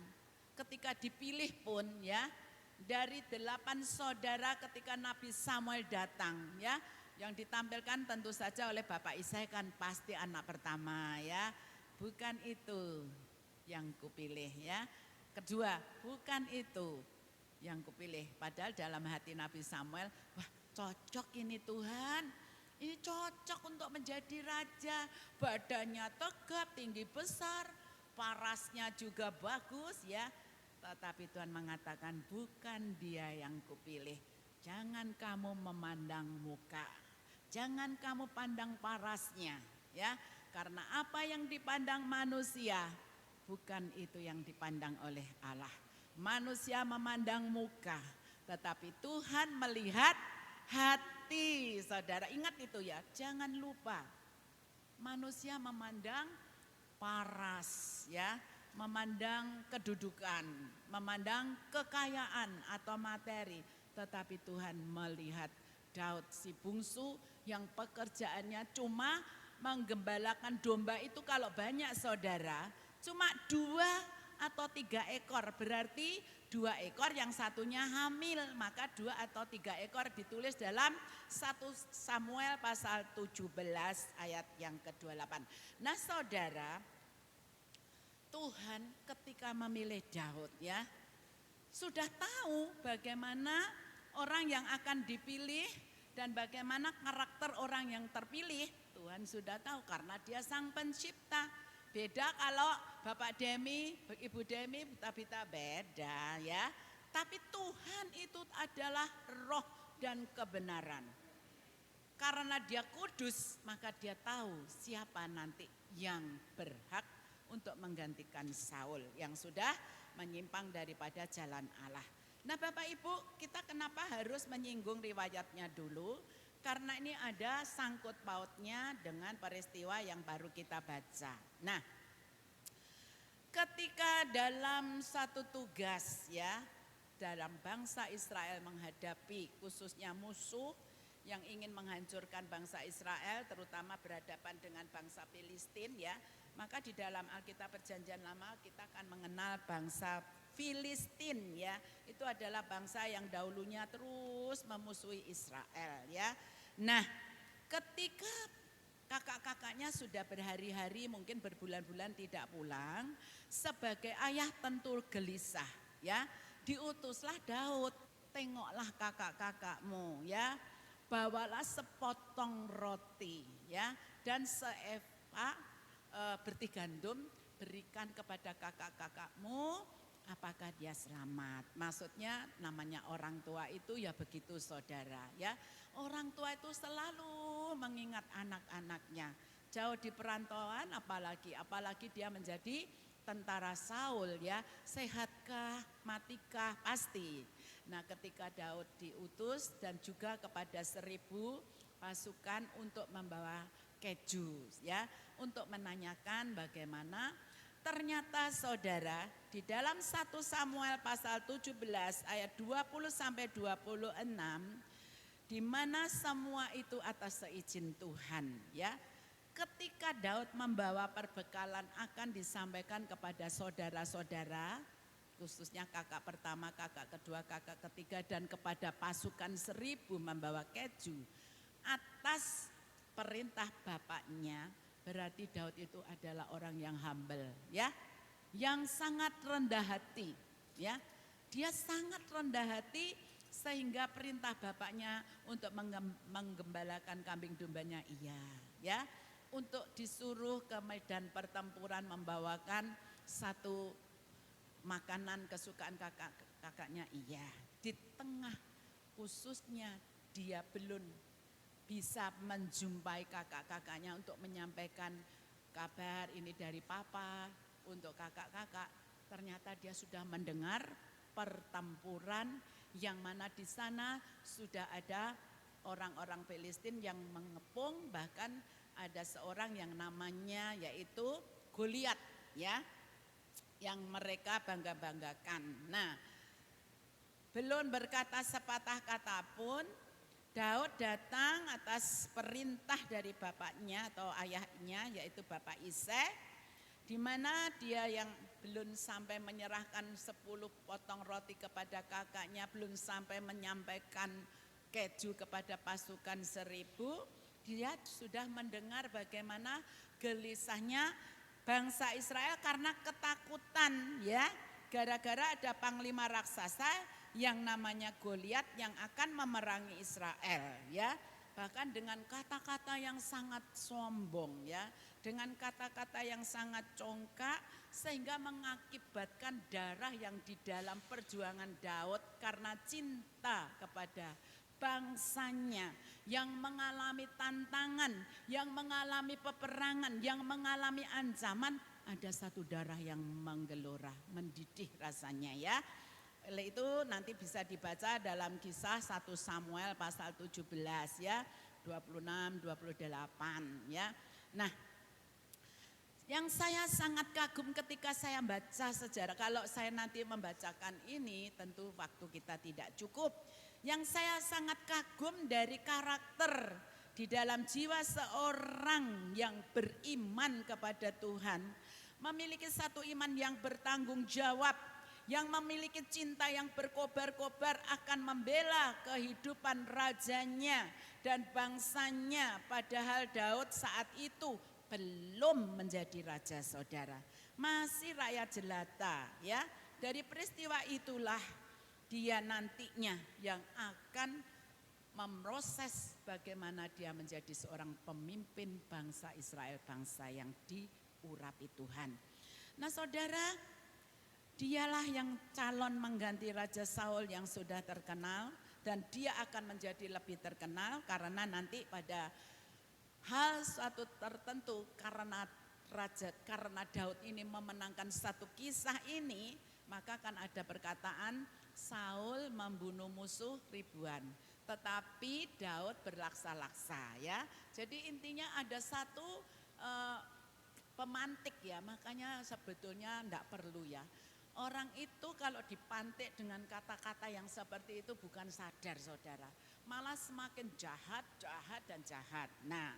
ketika dipilih pun ya, dari 8 saudara ketika Nabi Samuel datang ya, yang ditampilkan tentu saja oleh Bapak Isai kan pasti anak pertama ya. Bukan itu yang kupilih ya. Kedua, bukan itu yang kupilih. Padahal dalam hati Nabi Samuel, wah cocok ini Tuhan. Ini cocok untuk menjadi raja. Badannya tegap, tinggi besar, parasnya juga bagus ya. Tetapi Tuhan mengatakan bukan dia yang kupilih. Jangan kamu memandang muka. Jangan kamu pandang parasnya ya, karena apa yang dipandang manusia bukan itu yang dipandang oleh Allah. Manusia memandang muka, tetapi Tuhan melihat hati. Saudara ingat itu ya, jangan lupa. Manusia memandang paras ya, memandang kedudukan, memandang kekayaan atau materi, tetapi Tuhan melihat Daud si bungsu yang pekerjaannya cuma menggembalakan domba itu kalau banyak saudara, cuma 2 atau 3 ekor, berarti 2 ekor yang satunya hamil, maka 2 atau 3 ekor ditulis dalam 1 Samuel pasal 17 ayat yang ke-28. Nah saudara, Tuhan ketika memilih Daud ya, sudah tahu bagaimana orang yang akan dipilih dan bagaimana karakter orang yang terpilih. Tuhan sudah tahu karena dia Sang Pencipta. Beda kalau Bapak Demi, Ibu Demi, Bita beda ya. Tapi Tuhan itu adalah roh dan kebenaran. Karena dia kudus, maka dia tahu siapa nanti yang berhak untuk menggantikan Saul yang sudah menyimpang daripada jalan Allah. Nah Bapak Ibu, kita kenapa harus menyinggung riwayatnya dulu? Karena ini ada sangkut pautnya dengan peristiwa yang baru kita baca. Nah, ketika dalam satu tugas ya, dalam bangsa Israel menghadapi khususnya musuh yang ingin menghancurkan bangsa Israel, terutama berhadapan dengan bangsa Filistin ya, maka di dalam Alkitab Perjanjian Lama kita akan mengenal bangsa Filistin ya, itu adalah bangsa yang dahulunya terus memusuhi Israel ya. Nah, ketika kakak-kakaknya sudah berhari-hari mungkin berbulan-bulan tidak pulang, sebagai ayah tentu gelisah ya. Diutuslah Daud, tengoklah kakak-kakakmu ya, bawalah sepotong roti ya dan seeva berti gandum, berikan kepada kakak-kakakmu. Apakah dia selamat? Maksudnya namanya orang tua itu ya begitu saudara ya. Orang tua itu selalu mengingat anak-anaknya. Jauh di perantauan apalagi dia menjadi tentara Saul ya. Sehatkah, matikah? Pasti. Nah ketika Daud diutus dan juga kepada 1000 pasukan untuk membawa keju ya. Untuk menanyakan bagaimana. Ternyata saudara di dalam 1 Samuel pasal 17 ayat 20 sampai 26 di mana semua itu atas seizin Tuhan ya. Ketika Daud membawa perbekalan akan disampaikan kepada saudara-saudara, khususnya kakak pertama, kakak kedua, kakak ketiga, dan kepada pasukan 1000 membawa keju atas perintah bapaknya. Berarti Daud itu adalah orang yang humble, ya, yang sangat rendah hati, ya. Dia sangat rendah hati sehingga perintah bapaknya untuk menggembalakan kambing dombanya, iya, ya. Untuk disuruh ke medan pertempuran membawakan satu makanan kesukaan kakaknya, iya. Di tengah khususnya dia belum bisa menjumpai kakak-kakaknya untuk menyampaikan kabar ini dari papa untuk kakak-kakak. Ternyata dia sudah mendengar pertempuran yang mana di sana sudah ada orang-orang Filistin yang mengepung, bahkan ada seorang yang namanya yaitu Goliat, ya, yang mereka bangga-banggakan. Nah, belum berkata sepatah kata pun Daud datang atas perintah dari bapaknya atau ayahnya yaitu Bapak Isai, di mana dia yang belum sampai menyerahkan 10 potong roti kepada kakaknya, belum sampai menyampaikan keju kepada pasukan 1000, dia sudah mendengar bagaimana gelisahnya bangsa Israel karena ketakutan, ya, gara-gara ada panglima raksasa yang namanya Goliat yang akan memerangi Israel, ya. Bahkan dengan kata-kata yang sangat sombong, ya, dengan kata-kata yang sangat congkak sehingga mengakibatkan darah yang di dalam perjuangan Daud karena cinta kepada bangsanya yang mengalami tantangan, yang mengalami peperangan, yang mengalami ancaman, ada satu darah yang menggelora, mendidih rasanya, ya. Oleh itu nanti bisa dibaca dalam kisah 1 Samuel pasal 17, ya, 26, 28, ya. Nah, yang saya sangat kagum ketika saya baca sejarah, kalau saya nanti membacakan ini tentu waktu kita tidak cukup. Yang saya sangat kagum dari karakter di dalam jiwa seorang yang beriman kepada Tuhan, memiliki satu iman yang bertanggung jawab, yang memiliki cinta yang berkobar-kobar akan membela kehidupan rajanya dan bangsanya. Padahal Daud saat itu belum menjadi raja, saudara, masih rakyat jelata, ya. Dari peristiwa itulah dia nantinya yang akan memproses bagaimana dia menjadi seorang pemimpin bangsa Israel, bangsa yang diurapi Tuhan. Nah, saudara, dialah yang calon mengganti Raja Saul yang sudah terkenal, dan dia akan menjadi lebih terkenal karena nanti pada hal suatu tertentu karena Daud ini memenangkan satu kisah ini, maka akan ada perkataan Saul membunuh musuh ribuan, tetapi Daud berlaksa-laksa, ya. Jadi intinya ada satu pemantik, ya, makanya sebetulnya enggak perlu, ya. Orang itu kalau dipantik dengan kata-kata yang seperti itu bukan sadar, saudara, malah semakin jahat, jahat, dan jahat. Nah,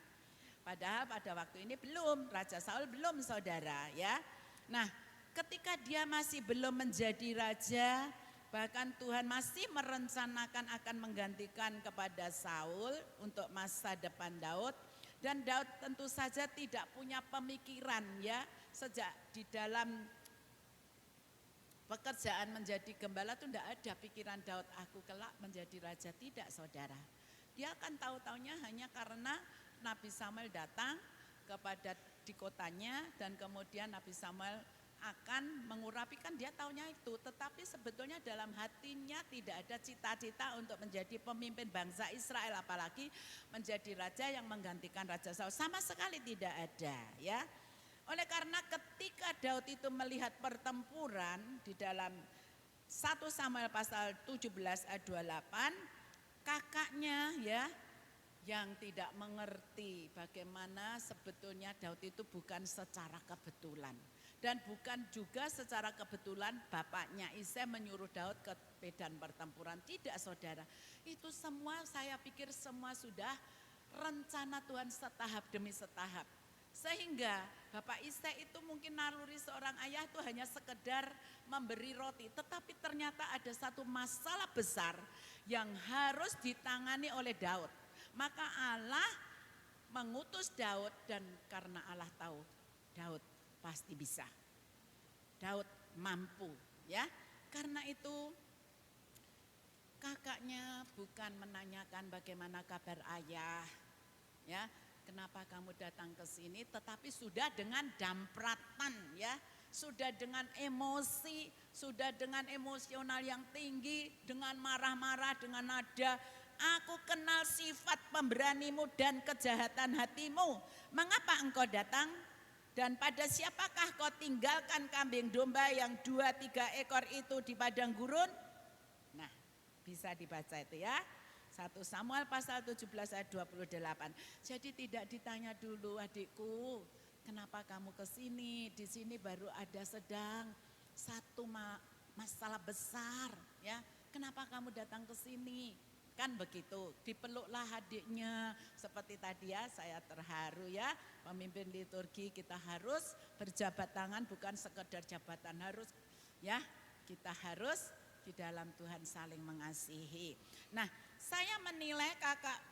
padahal pada waktu ini belum, Raja Saul belum, saudara, ya. Nah, ketika dia masih belum menjadi raja, bahkan Tuhan masih merencanakan akan menggantikan kepada Saul untuk masa depan Daud. Dan Daud tentu saja tidak punya pemikiran, ya, sejak di dalam pekerjaan menjadi gembala itu tidak ada pikiran Daud aku kelak menjadi raja, tidak, saudara. Dia akan tahu-taunya hanya karena Nabi Samuel datang kepada di kotanya dan kemudian Nabi Samuel akan mengurapikan, dia taunya itu. Tetapi sebetulnya dalam hatinya tidak ada cita-cita untuk menjadi pemimpin bangsa Israel, apalagi menjadi raja yang menggantikan Raja Saul, sama sekali tidak ada, ya. Oleh karena ketika Daud itu melihat pertempuran di dalam 1 Samuel pasal 17 ayat 28, kakaknya, ya, yang tidak mengerti bagaimana sebetulnya Daud itu bukan secara kebetulan. Dan bukan juga secara kebetulan bapaknya Isai menyuruh Daud ke medan pertempuran. Tidak, saudara. Itu semua saya pikir semua sudah rencana Tuhan setahap demi setahap. Sehingga Bapak Isa itu mungkin naluri seorang ayah itu hanya sekedar memberi roti. Tetapi ternyata ada satu masalah besar yang harus ditangani oleh Daud. Maka Allah mengutus Daud dan karena Allah tahu Daud pasti bisa. Daud mampu ya. Karena itu kakaknya bukan menanyakan bagaimana kabar ayah, ya, kenapa kamu datang ke sini, tetapi sudah dengan dampratan, ya, sudah dengan emosi, sudah dengan emosional yang tinggi, dengan marah-marah, dengan nada, aku kenal sifat pemberanimu dan kejahatan hatimu, mengapa engkau datang? Dan pada siapakah kau tinggalkan kambing domba yang 2-3 ekor itu di padang gurun? Nah, bisa dibaca itu ya. 1 Samuel pasal 17 ayat 28. Jadi tidak ditanya dulu, adikku, kenapa kamu ke sini? Di sini baru ada sedang satu masalah besar, ya. Kenapa kamu datang ke sini? Kan begitu, dipeluklah adiknya. Seperti tadi ya, saya terharu ya, pemimpin liturgi kita harus berjabat tangan, bukan sekedar jabatan, harus ya, kita harus di dalam Tuhan saling mengasihi. Nah, saya menilai kakak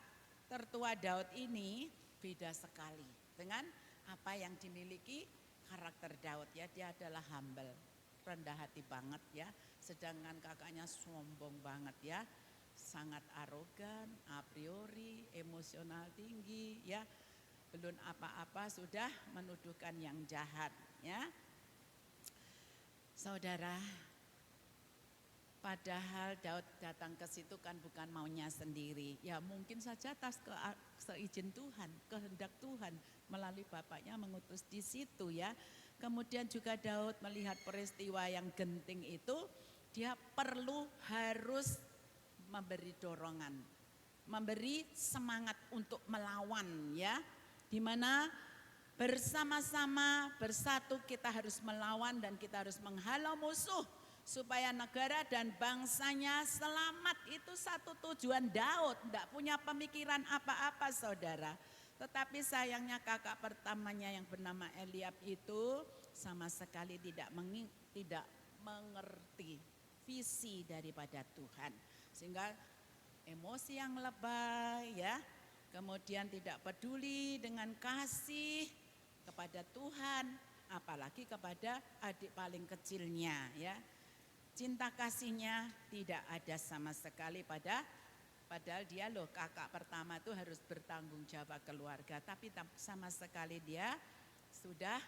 tertua Daud ini beda sekali dengan apa yang dimiliki karakter Daud ya. Dia adalah humble, rendah hati banget ya. Sedangkan kakaknya sombong banget ya. Sangat arogan, a priori, emosional tinggi ya. Belum apa-apa sudah menuduhkan yang jahat ya. Saudara, padahal Daud datang ke situ kan bukan maunya sendiri. Ya mungkin saja atas seizin Tuhan, kehendak Tuhan melalui bapaknya mengutus di situ ya. Kemudian juga Daud melihat peristiwa yang genting itu, dia harus memberi dorongan, memberi semangat untuk melawan ya. Dimana bersama-sama bersatu kita harus melawan dan kita harus menghalau musuh supaya negara dan bangsanya selamat. Itu satu tujuan Daud, tidak punya pemikiran apa-apa saudara. Tetapi sayangnya kakak pertamanya yang bernama Eliab itu sama sekali tidak mengerti visi daripada Tuhan. Sehingga emosi yang lebay ya, kemudian tidak peduli dengan kasih kepada Tuhan, apalagi kepada adik paling kecilnya ya. Cinta kasihnya tidak ada sama sekali padahal dia loh kakak pertama itu harus bertanggung jawab keluarga, tapi sama sekali dia sudah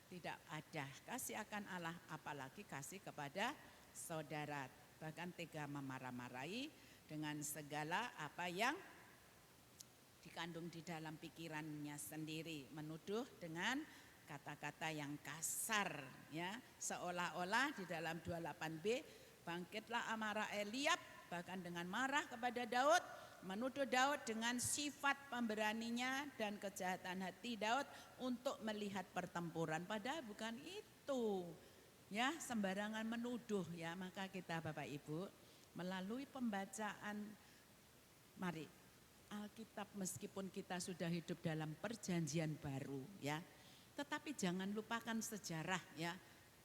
tidak ada kasih akan Allah, apalagi kasih kepada saudara. Bahkan tega memarah-marahi dengan segala apa yang dikandung di dalam pikirannya sendiri, menuduh dengan kata-kata yang kasar ya, seolah-olah di dalam 28b bangkitlah amarah Eliab bahkan dengan marah kepada Daud, menuduh Daud dengan sifat pemberaninya dan kejahatan hati Daud untuk melihat pertempuran, padahal bukan itu. Ya, sembarangan menuduh ya. Maka kita Bapak Ibu melalui pembacaan, mari Alkitab meskipun kita sudah hidup dalam perjanjian baru ya, tetapi jangan lupakan sejarah ya.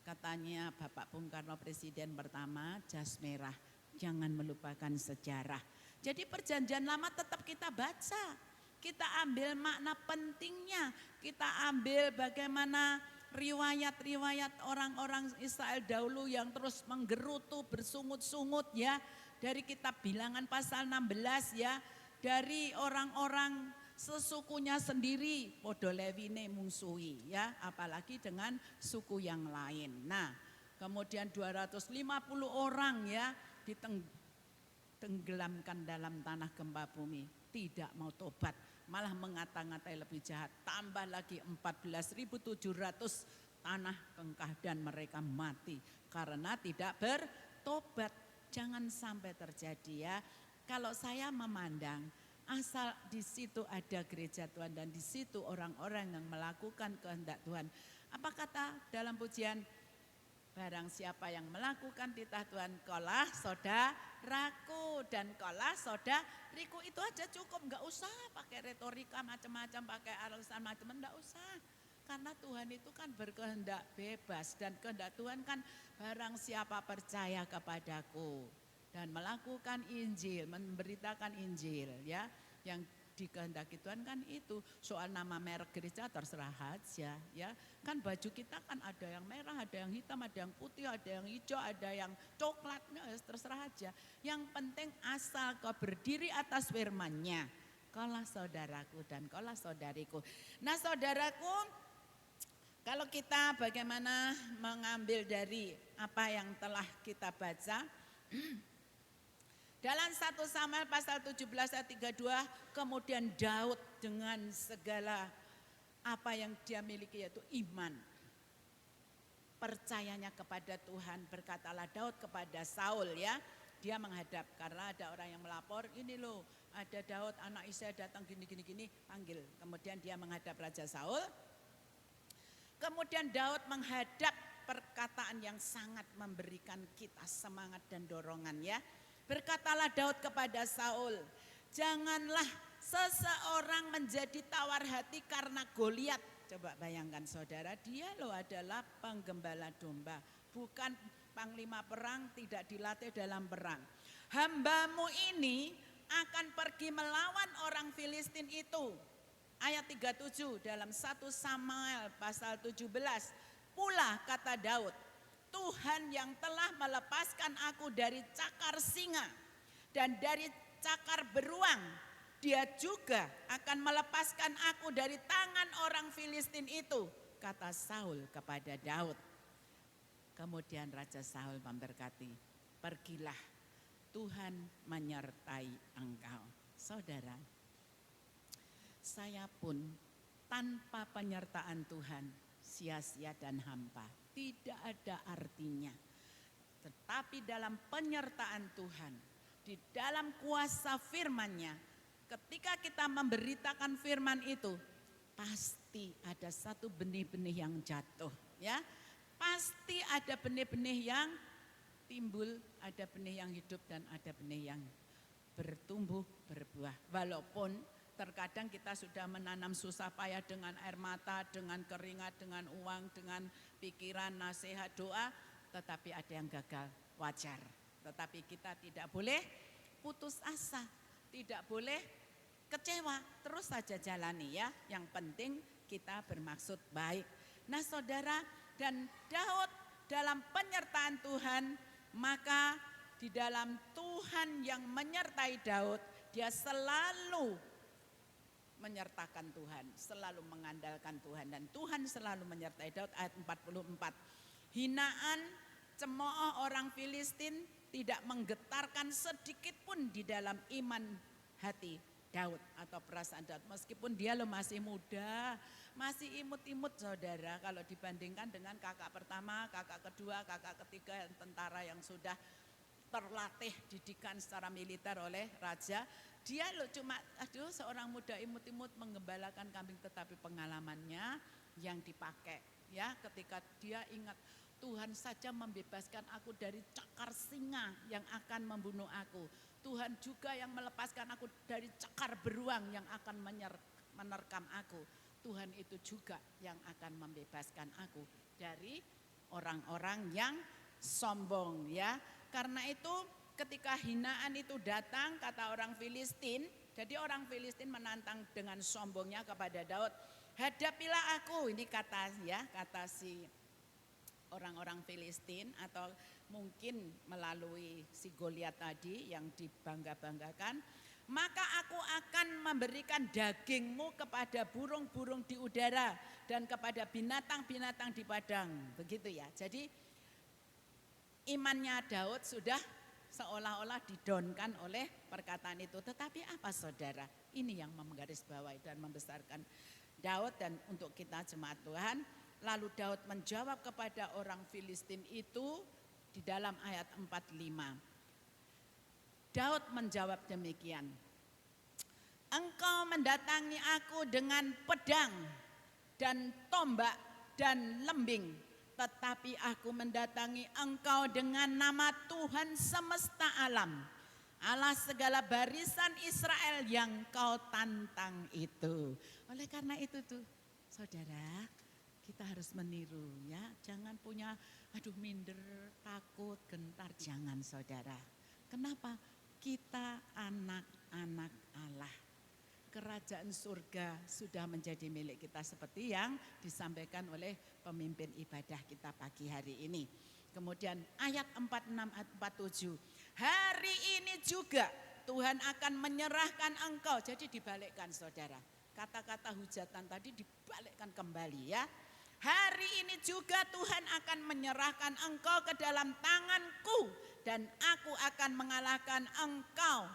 Katanya Bapak Bung Karno Presiden pertama, jas merah, jangan melupakan sejarah. Jadi perjanjian lama tetap kita baca, kita ambil makna pentingnya, kita ambil bagaimana riwayat-riwayat orang-orang Israel dahulu yang terus menggerutu, bersungut-sungut ya. Dari kitab Bilangan pasal 16 ya. Dari orang-orang sesukunya sendiri, podo lewine mungsuhi ya. Apalagi dengan suku yang lain. Nah kemudian 250 orang ya ditenggelamkan dalam tanah gempa bumi. Tidak mau tobat, malah mengata-ngatai lebih jahat. Tambah lagi 14.700 tanah bengkah dan mereka mati karena tidak bertobat. Jangan sampai terjadi ya. Kalau saya memandang asal di situ ada gereja Tuhan dan di situ orang-orang yang melakukan kehendak Tuhan. Apa kata dalam pujian? Barang siapa yang melakukan titah Tuhan, kaulah saudaraku dan kaulah saudariku. Itu aja cukup, enggak usah pakai retorika macam-macam, pakai alasan macam-macam, enggak usah. karena Tuhan itu kan berkehendak bebas dan kehendak Tuhan kan barang siapa percaya kepadaku dan melakukan Injil, memberitakan Injil ya, yang dikehendaki Tuhan kan itu. Soal nama merek gereja terserah aja ya. Kan baju kita kan ada yang merah, ada yang hitam, ada yang putih, ada yang hijau, ada yang coklat, terserah aja. Yang penting asal kau berdiri atas firman-Nya. Kaulah saudaraku dan kaulah saudariku. Nah saudaraku, kalau kita bagaimana mengambil dari apa yang telah kita baca, dalam 1 Samuel pasal 17 ayat 32, kemudian Daud dengan segala apa yang dia miliki yaitu iman. Percayanya kepada Tuhan, berkatalah Daud kepada Saul ya. Dia menghadap karena ada orang yang melapor, ini loh ada Daud anak Isai datang gini, panggil. Kemudian dia menghadap Raja Saul. Kemudian Daud menghadap perkataan yang sangat memberikan kita semangat dan dorongan ya. Berkatalah Daud kepada Saul, janganlah seseorang menjadi tawar hati karena Goliat. Coba bayangkan saudara, dia loh adalah penggembala domba, bukan panglima perang, tidak dilatih dalam perang. Hambamu ini akan pergi melawan orang Filistin itu. Ayat 37 dalam 1 Samuel pasal 17. Pula kata Daud, Tuhan yang telah melepaskan aku dari cakar singa dan dari cakar beruang, dia juga akan melepaskan aku dari tangan orang Filistin itu, kata Saul kepada Daud. Kemudian Raja Saul memberkati, pergilah, Tuhan menyertai engkau. Saudara, saya pun tanpa penyertaan Tuhan sia-sia dan hampa, tidak ada artinya. Tetapi dalam penyertaan Tuhan, di dalam kuasa firman-Nya, ketika kita memberitakan firman itu, pasti ada satu benih-benih yang jatuh ya. Pasti ada benih-benih yang timbul, ada benih yang hidup dan ada benih yang bertumbuh berbuah. Walaupun terkadang kita sudah menanam susah payah dengan air mata, dengan keringat, dengan uang, dengan pikiran, nasihat, doa, tetapi ada yang gagal, wajar. Tetapi kita tidak boleh putus asa, tidak boleh kecewa, terus saja jalani ya. Yang penting kita bermaksud baik. Nah saudara, dan Daud dalam penyertaan Tuhan, maka di dalam Tuhan yang menyertai Daud, dia selalu menyertakan Tuhan, selalu mengandalkan Tuhan, dan Tuhan selalu menyertai Daud. Ayat 44, hinaan cemooh orang Filistin tidak menggetarkan sedikit pun di dalam iman hati Daud atau perasaan Daud, meskipun dia masih muda, masih imut-imut saudara, kalau dibandingkan dengan kakak pertama, kakak kedua, kakak ketiga, tentara yang sudah terlatih didikan secara militer oleh raja. Dia cuma seorang muda imut-imut menggembalakan kambing, tetapi pengalamannya yang dipakai ya, ketika dia ingat Tuhan saja membebaskan aku dari cakar singa yang akan membunuh aku. Tuhan juga yang melepaskan aku dari cakar beruang yang akan menerkam aku. Tuhan itu juga yang akan membebaskan aku dari orang-orang yang sombong ya. Karena itu ketika hinaan itu datang, kata orang Filistin, jadi orang Filistin menantang dengan sombongnya kepada Daud, hadapilah aku, ini kata si orang-orang Filistin, atau mungkin melalui si Goliat tadi yang dibangga-banggakan, maka aku akan memberikan dagingmu kepada burung-burung di udara dan kepada binatang-binatang di padang, begitu ya. Jadi imannya Daud sudah seolah-olah didonkan oleh perkataan itu. Tetapi apa saudara? Ini yang menggarisbawahi dan membesarkan Daud dan untuk kita jemaat Tuhan. Lalu Daud menjawab kepada orang Filistin itu di dalam ayat 45. Daud menjawab demikian. Engkau mendatangi aku dengan pedang dan tombak dan lembing, tetapi aku mendatangi engkau dengan nama Tuhan semesta alam, Allah segala barisan Israel yang kau tantang itu. Oleh karena itu tuh saudara, kita harus meniru ya. Jangan punya aduh minder, takut, gentar. Jangan saudara. Kenapa? Kita anak-anak Allah. Kerajaan surga sudah menjadi milik kita seperti yang disampaikan oleh pemimpin ibadah kita pagi hari ini. Kemudian ayat 46 47. Hari ini juga Tuhan akan menyerahkan engkau. Jadi dibalikkan saudara. Kata-kata hujatan tadi dibalikkan kembali ya. Hari ini juga Tuhan akan menyerahkan engkau ke dalam tanganku. Dan aku akan mengalahkan engkau.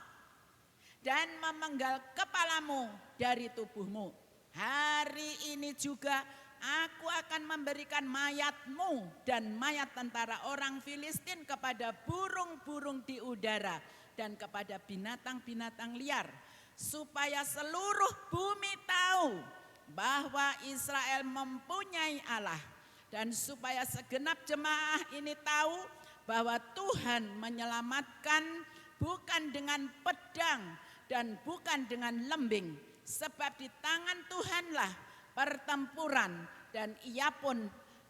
Dan memenggal kepalamu dari tubuhmu. Hari ini juga aku akan memberikan mayatmu dan mayat tentara orang Filistin kepada burung-burung di udara dan kepada binatang-binatang liar. Supaya seluruh bumi tahu bahwa Israel mempunyai Allah. Dan supaya segenap jemaah ini tahu bahwa Tuhan menyelamatkan bukan dengan pedang dan bukan dengan lembing. Sebab di tangan Tuhanlah pertempuran dan ia pun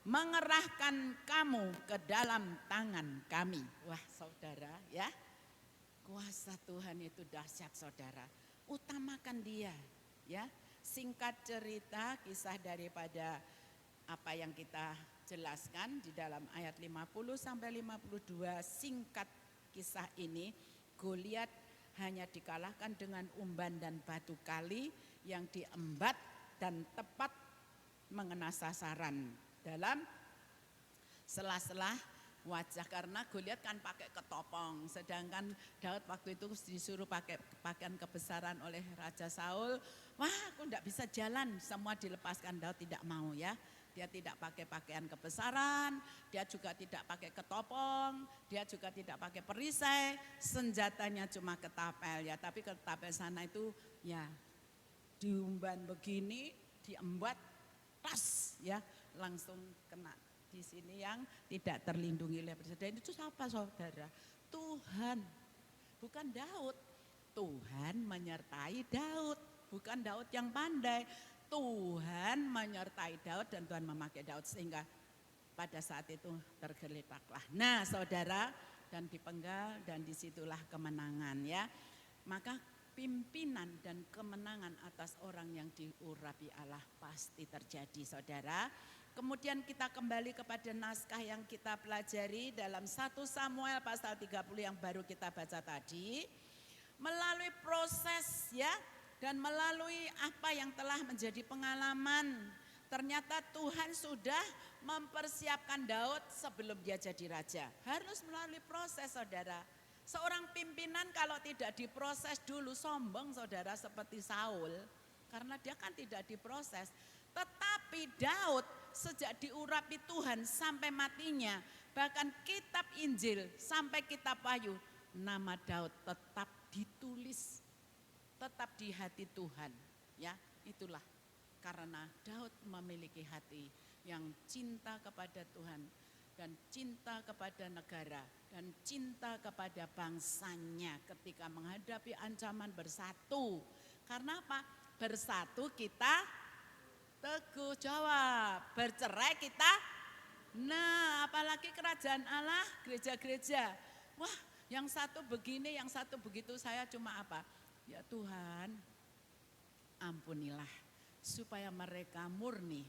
mengerahkan kamu ke dalam tangan kami. Wah saudara ya, kuasa Tuhan itu dahsyat saudara. Utamakan dia ya. Singkat cerita kisah daripada apa yang kita jelaskan di dalam ayat 50 sampai 52, singkat kisah ini, Goliat hanya dikalahkan dengan umban dan batu kali yang diembat dan tepat mengena sasaran dalam sela-sela wajah, karena Goliat kan pakai ketopong, sedangkan Daud waktu itu disuruh pakai pakaian kebesaran oleh Raja Saul. Wah, aku enggak bisa jalan, semua dilepaskan. Daud tidak mau ya. Dia tidak pakai pakaian kebesaran, dia juga tidak pakai ketopong, dia juga tidak pakai perisai, senjatanya cuma ketapel ya. Tapi ketapel sana itu ya diumban begini, diembat, tas ya, langsung kena di sini yang tidak terlindungi oleh presiden. Itu siapa saudara? Tuhan, bukan Daud. Tuhan menyertai Daud, bukan Daud yang pandai. Tuhan menyertai Daud dan Tuhan memakai Daud sehingga pada saat itu tergeletaklah. Nah saudara, dan dipenggal dan disitulah kemenangan ya. Maka pimpinan dan kemenangan atas orang yang diurapi Allah pasti terjadi saudara. Kemudian kita kembali kepada naskah yang kita pelajari dalam 1 Samuel pasal 30 yang baru kita baca tadi. Melalui proses ya, dan melalui apa yang telah menjadi pengalaman, ternyata Tuhan sudah mempersiapkan Daud sebelum dia jadi raja. Harus melalui proses saudara. Seorang pimpinan kalau tidak diproses dulu sombong saudara, seperti Saul. Karena dia kan tidak diproses. Tetapi Daud sejak diurapi Tuhan sampai matinya, bahkan kitab Injil sampai kitab Wahyu, nama Daud tetap ditulis, tetap di hati Tuhan. Ya, itulah karena Daud memiliki hati yang cinta kepada Tuhan dan cinta kepada negara dan cinta kepada bangsanya. Ketika menghadapi ancaman bersatu. Karena apa? Bersatu kita teguh. Jawab. Bercerai kita. Nah, apalagi kerajaan Allah, gereja-gereja. Wah, yang satu begini, yang satu begitu. Saya cuma apa? Ya Tuhan, ampunilah supaya mereka murni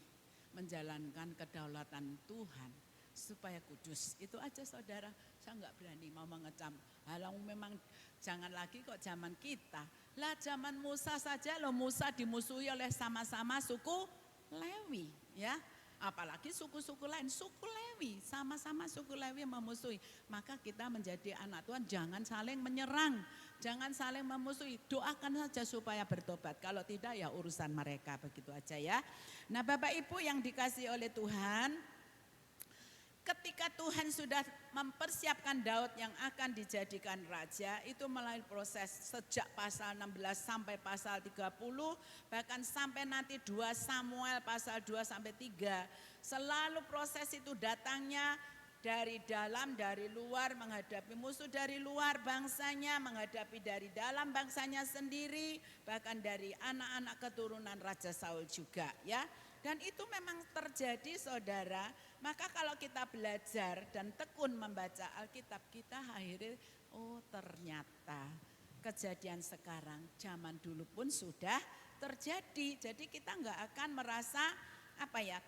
menjalankan kedaulatan Tuhan, supaya kudus. Itu aja saudara, saya enggak berani mau mengecam. Halang memang jangan lagi kok zaman kita. Lah zaman Musa saja loh, Musa dimusuhi oleh sama-sama suku Lewi ya. Apalagi suku-suku lain, suku Lewi, sama-sama suku Lewi memusuhi. Maka kita menjadi anak Tuhan jangan saling menyerang, jangan saling memusuhi. Doakan saja supaya bertobat, kalau tidak ya urusan mereka, begitu aja ya. Nah Bapak Ibu yang dikasihi oleh Tuhan, ketika Tuhan sudah mempersiapkan Daud yang akan dijadikan raja, itu melalui proses sejak pasal 16 sampai pasal 30, bahkan sampai nanti 2 Samuel pasal 2 sampai 3. Selalu proses itu datangnya dari dalam, dari luar, menghadapi musuh dari luar bangsanya, menghadapi dari dalam bangsanya sendiri, bahkan dari anak-anak keturunan Raja Saul juga ya. Dan itu memang terjadi saudara. Maka kalau kita belajar dan tekun membaca Alkitab, kita akhirnya oh ternyata kejadian sekarang zaman dulu pun sudah terjadi. Jadi kita enggak akan merasa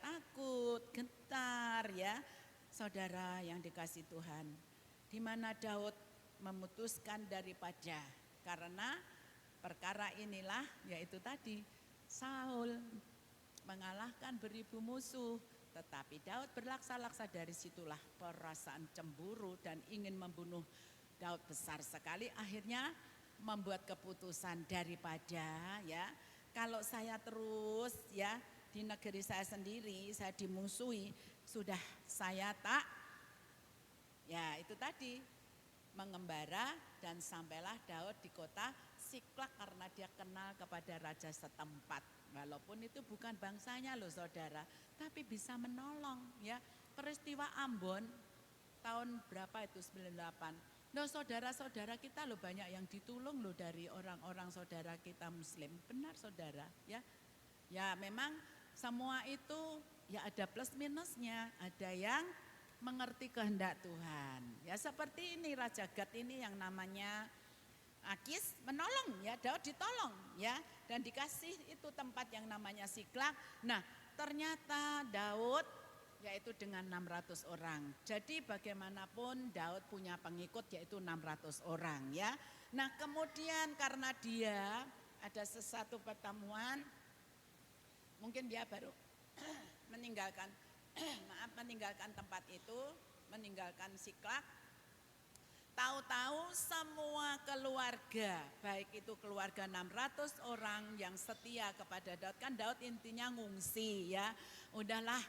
takut, gentar ya. Saudara yang dikasih Tuhan, di mana Daud memutuskan daripada karena perkara inilah yaitu tadi Saul mengalahkan beribu musuh, tetapi Daud berlaksa-laksa. Dari situlah perasaan cemburu dan ingin membunuh Daud besar sekali. Akhirnya membuat keputusan daripada ya kalau saya terus ya di negeri saya sendiri saya dimusuhi, sudah saya tak ya itu tadi mengembara dan sampailah Daud di kota Siklak karena dia kenal kepada raja setempat. Walaupun itu bukan bangsanya loh saudara, tapi bisa menolong ya. Peristiwa Ambon tahun berapa itu 98. Loh saudara-saudara kita loh banyak yang ditulung loh dari orang-orang saudara kita muslim. Benar saudara ya. Ya memang semua itu ya ada plus minusnya, ada yang mengerti kehendak Tuhan. Ya seperti ini Raja Gad ini yang namanya Akis menolong ya, Daud ditolong ya dan dikasih itu tempat yang namanya Siklak. Nah, ternyata Daud yaitu dengan 600 orang. Jadi bagaimanapun Daud punya pengikut yaitu 600 orang ya. Nah, kemudian karena dia ada sesuatu pertemuan mungkin dia baru meninggalkan meninggalkan tempat itu, meninggalkan Siklak. Tahu-tahu semua keluarga, baik itu keluarga 600 orang yang setia kepada Daud. Kan Daud intinya ngungsi ya. Udahlah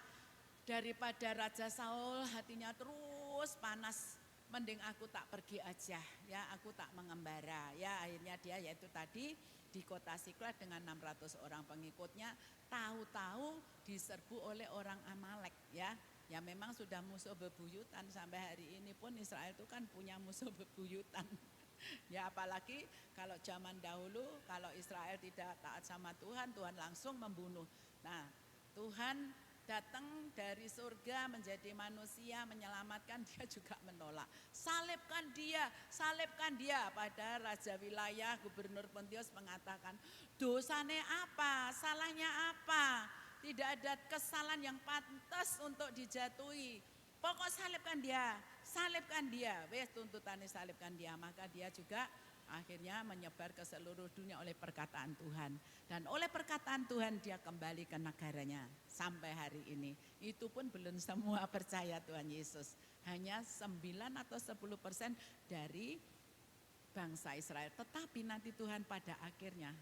daripada Raja Saul hatinya terus panas, mending aku tak pergi aja ya, aku tak mengembara ya. Akhirnya dia yaitu tadi di kota Siklak dengan 600 orang pengikutnya, tahu-tahu diserbu oleh orang Amalek ya. Ya memang sudah musuh bebuyutan, sampai hari ini pun Israel itu kan punya musuh bebuyutan. Ya apalagi kalau zaman dahulu kalau Israel tidak taat sama Tuhan, Tuhan langsung membunuh. Nah Tuhan datang dari surga menjadi manusia menyelamatkan, dia juga menolak. Salibkan dia. Pada raja wilayah gubernur Pontius mengatakan dosanya apa, salahnya apa. Tidak ada kesalahan yang pantas untuk dijatuhi. Pokok salibkan dia. Wes tuntutannya salibkan dia. Maka dia juga akhirnya menyebar ke seluruh dunia oleh perkataan Tuhan. Dan oleh perkataan Tuhan dia kembali ke negaranya sampai hari ini. Itu pun belum semua percaya Tuhan Yesus. Hanya 9 atau 10% dari bangsa Israel. Tetapi nanti Tuhan pada akhirnya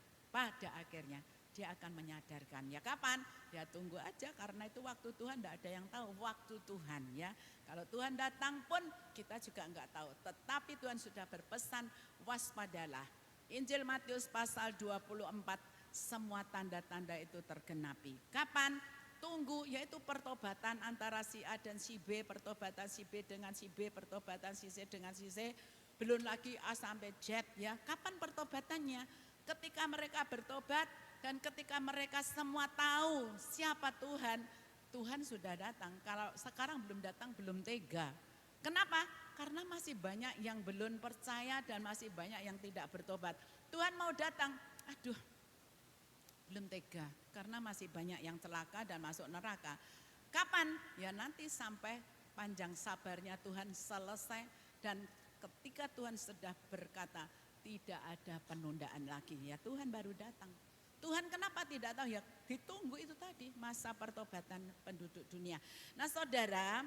dia akan menyadarkan. Ya kapan? Ya tunggu aja karena itu waktu Tuhan, tidak ada yang tahu waktu Tuhan ya. Kalau Tuhan datang pun kita juga enggak tahu. Tetapi Tuhan sudah berpesan waspadalah. Injil Matius pasal 24 semua tanda-tanda itu tergenapi. Kapan? Tunggu, yaitu pertobatan antara si A dan si B, pertobatan si B dengan si B, pertobatan si C dengan si C. Belum lagi A sampai Z ya. Kapan pertobatannya? Ketika mereka bertobat dan ketika mereka semua tahu siapa Tuhan, Tuhan sudah datang. Kalau sekarang belum datang, belum tega. Kenapa? Karena masih banyak yang belum percaya dan masih banyak yang tidak bertobat. Tuhan mau datang, aduh belum tega. Karena masih banyak yang celaka dan masuk neraka. Kapan? Ya nanti sampai panjang sabarnya Tuhan selesai. Dan ketika Tuhan sudah berkata, tidak ada penundaan lagi. Ya Tuhan baru datang. Tuhan kenapa tidak tahu? Ya ditunggu itu tadi masa pertobatan penduduk dunia. Nah saudara,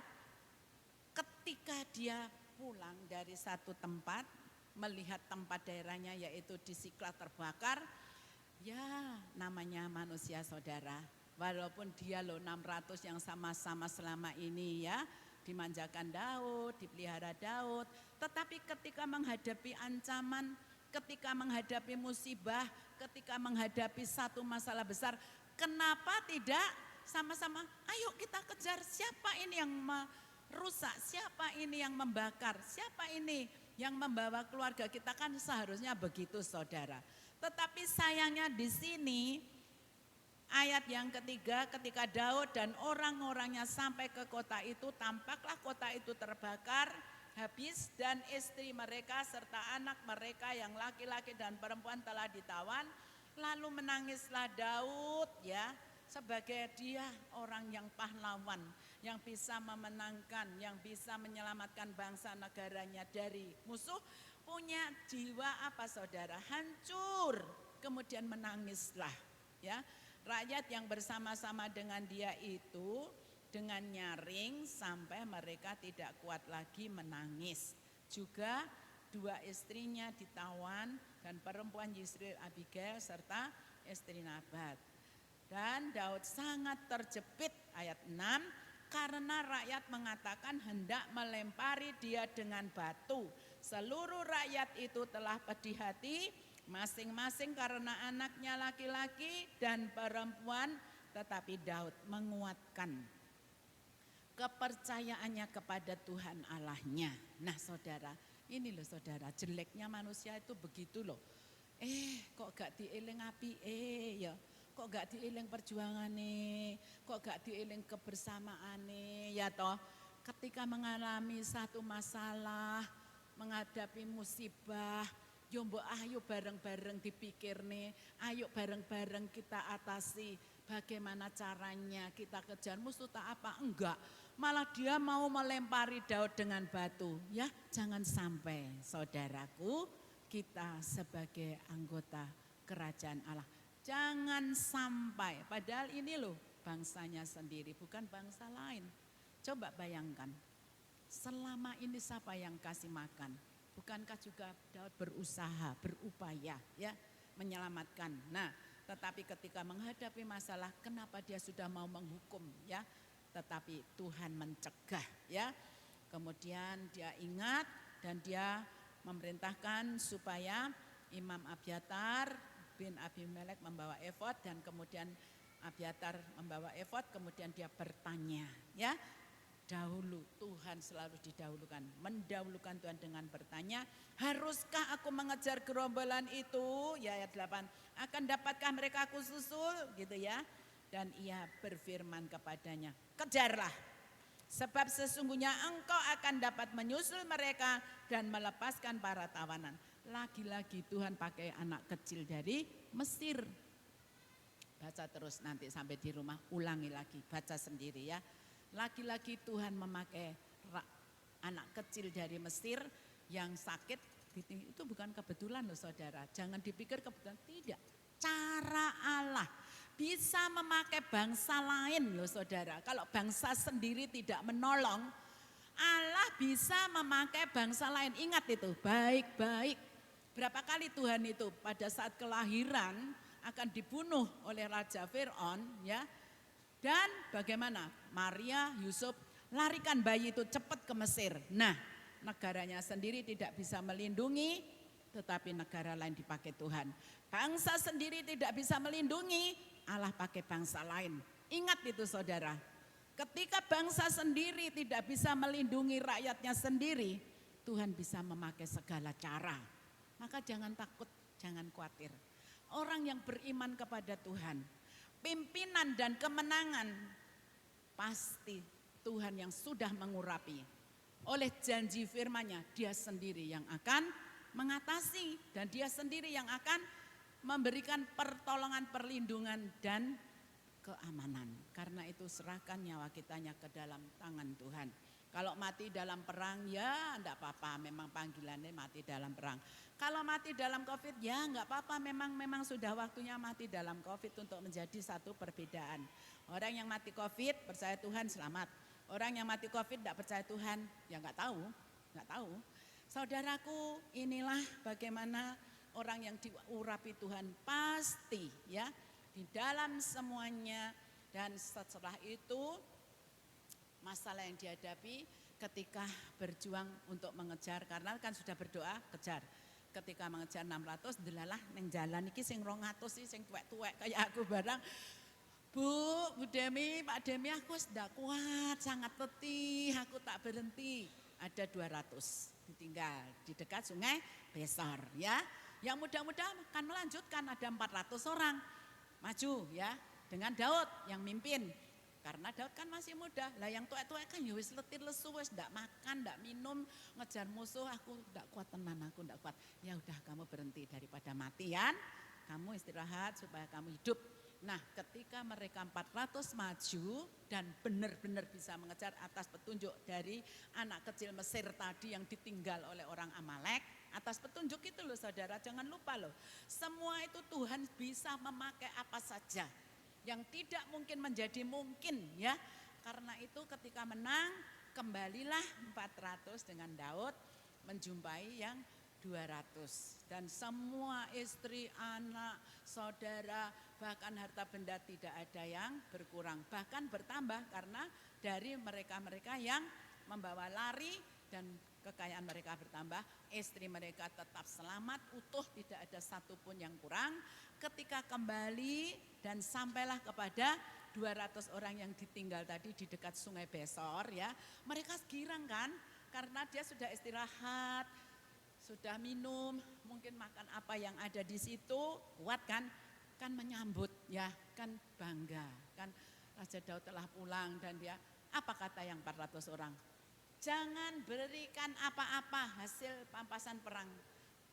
ketika dia pulang dari satu tempat, melihat tempat daerahnya yaitu di Siklak terbakar, ya namanya manusia saudara. Walaupun dia loh 600 yang sama-sama selama ini ya, dimanjakan Daud, dipelihara Daud. Tetapi ketika menghadapi ancaman, ketika menghadapi musibah, ketika menghadapi satu masalah besar, kenapa tidak sama-sama ayo kita kejar siapa ini yang merusak, siapa ini yang membakar, siapa ini yang membawa keluarga kita, kan seharusnya begitu saudara. Tetapi sayangnya di sini Ayat yang ketiga, ketika Daud dan orang-orangnya sampai ke kota itu, tampaklah kota itu terbakar habis dan istri mereka serta anak mereka yang laki-laki dan perempuan telah ditawan. Lalu menangislah Daud ya, sebagai dia orang yang pahlawan, yang bisa memenangkan, yang bisa menyelamatkan bangsa negaranya dari musuh, punya jiwa apa saudara? Hancur. Kemudian menangislah ya. Rakyat yang bersama-sama dengan dia itu dengan nyaring sampai mereka tidak kuat lagi menangis. Juga 2 istrinya ditawan dan perempuan Yisrael Abigail serta istri Nabat. Dan Daud sangat terjepit ayat 6 karena rakyat mengatakan hendak melempari dia dengan batu. Seluruh rakyat itu telah pedih hati masing-masing karena anaknya laki-laki dan perempuan, tetapi Daud menguatkan kepercayaannya kepada Tuhan Allahnya. Nah saudara, ini loh saudara, jeleknya manusia itu begitu loh. Kok gak dieling api ya, kok gak dieling perjuangane, kok gak dieling kebersamaane ya toh. Ketika mengalami satu masalah, menghadapi musibah, yo mbok ayo bareng-bareng dipikir nih, ayo bareng-bareng kita atasi. Bagaimana caranya kita kejar musuh tak apa? Enggak, malah dia mau melempari Daud dengan batu. Ya jangan sampai saudaraku, kita sebagai anggota kerajaan Allah, jangan sampai, padahal ini loh bangsanya sendiri, bukan bangsa lain. Coba bayangkan, selama ini siapa yang kasih makan? Bukankah juga Daud berusaha, berupaya ya menyelamatkan. Nah, tetapi ketika menghadapi masalah, kenapa dia sudah mau menghukum ya? Tetapi Tuhan mencegah ya. Kemudian dia ingat dan dia memerintahkan supaya Imam Abiatar bin Abimelek membawa efod, dan kemudian Abiatar membawa efod, kemudian dia bertanya ya. Dahulu Tuhan selalu didahulukan, mendahulukan Tuhan dengan bertanya, haruskah aku mengejar gerombolan itu? Ya ayat 8, akan dapatkah mereka aku susul? Gitu ya. Dan ia berfirman kepadanya, kejarlah, sebab sesungguhnya engkau akan dapat menyusul mereka dan melepaskan para tawanan. Lagi-lagi Tuhan pakai anak kecil dari Mesir. Baca terus nanti sampai di rumah, ulangi lagi, baca sendiri ya. Lagi-lagi Tuhan memakai anak kecil dari Mesir yang sakit. Itu bukan kebetulan loh saudara, jangan dipikir kebetulan, tidak. Cara Allah bisa memakai bangsa lain loh saudara. Kalau bangsa sendiri tidak menolong, Allah bisa memakai bangsa lain. Ingat itu, baik-baik. Berapa kali Tuhan itu pada saat kelahiran akan dibunuh oleh Raja Fir'aun ya. Dan bagaimana Maria, Yusuf larikan bayi itu cepat ke Mesir. Nah, negaranya sendiri tidak bisa melindungi, tetapi negara lain dipakai Tuhan. Bangsa sendiri tidak bisa melindungi, Allah pakai bangsa lain. Ingat itu saudara, ketika bangsa sendiri tidak bisa melindungi rakyatnya sendiri, Tuhan bisa memakai segala cara. Maka jangan takut, jangan khawatir. Orang yang beriman kepada Tuhan, pimpinan dan kemenangan pasti Tuhan yang sudah mengurapi. Oleh janji firman-Nya, dia sendiri yang akan mengatasi dan dia sendiri yang akan memberikan pertolongan, perlindungan dan keamanan. Karena itu serahkan nyawa kitanya ke dalam tangan Tuhan. Kalau mati dalam perang ya enggak apa-apa, memang panggilannya mati dalam perang. Kalau mati dalam COVID ya enggak apa-apa, memang sudah waktunya mati dalam COVID untuk menjadi satu perbedaan. Orang yang mati COVID percaya Tuhan selamat. Orang yang mati COVID enggak percaya Tuhan ya enggak tahu. Saudaraku, inilah bagaimana orang yang diurapi Tuhan pasti ya di dalam semuanya, dan setelah itu masalah yang dihadapi ketika berjuang untuk mengejar, karena kan sudah berdoa kejar. Ketika mengejar 600, delalah neng jalan iki sing 200 sih sing tuwek-tuwek kayak aku barang. Bu Demi, Pak Demi, aku sudah kuat, sangat letih, aku tak berhenti. Ada 200 ditinggal di dekat sungai Besor ya. Yang mudah-mudahan akan melanjutkan, ada 400 orang maju ya. dengan Daud yang mimpin. Karena Daud kan masih muda. Lah yang tua-tua kan ya wis letih lesu, wis ndak makan, ndak minum, ngejar musuh, aku ndak kuat tenan, aku ndak kuat. Ya udah kamu berhenti daripada matian, kamu istirahat supaya kamu hidup. Nah, ketika mereka 400 maju dan benar-benar bisa mengejar atas petunjuk dari anak kecil Mesir tadi yang ditinggal oleh orang Amalek, atas petunjuk itu loh saudara, jangan lupa loh. Semua itu Tuhan bisa memakai apa saja. Yang tidak mungkin menjadi mungkin ya. Karena itu ketika menang kembalilah 400 dengan Daud menjumpai yang 200. Dan semua istri, anak, saudara, bahkan harta benda tidak ada yang berkurang. Bahkan bertambah karena dari mereka-mereka yang membawa lari dan kekayaan mereka bertambah. Istri mereka tetap selamat, utuh, tidak ada satupun yang kurang. Ketika kembali dan sampailah kepada 200 orang yang ditinggal tadi di dekat Sungai Besor ya. Mereka girang kan karena dia sudah istirahat, sudah minum, mungkin makan apa yang ada di situ, kuat kan menyambut ya, kan bangga. Kan Raja Daud telah pulang dan dia apa kata yang 400 orang? Jangan berikan apa-apa hasil pampasan perang.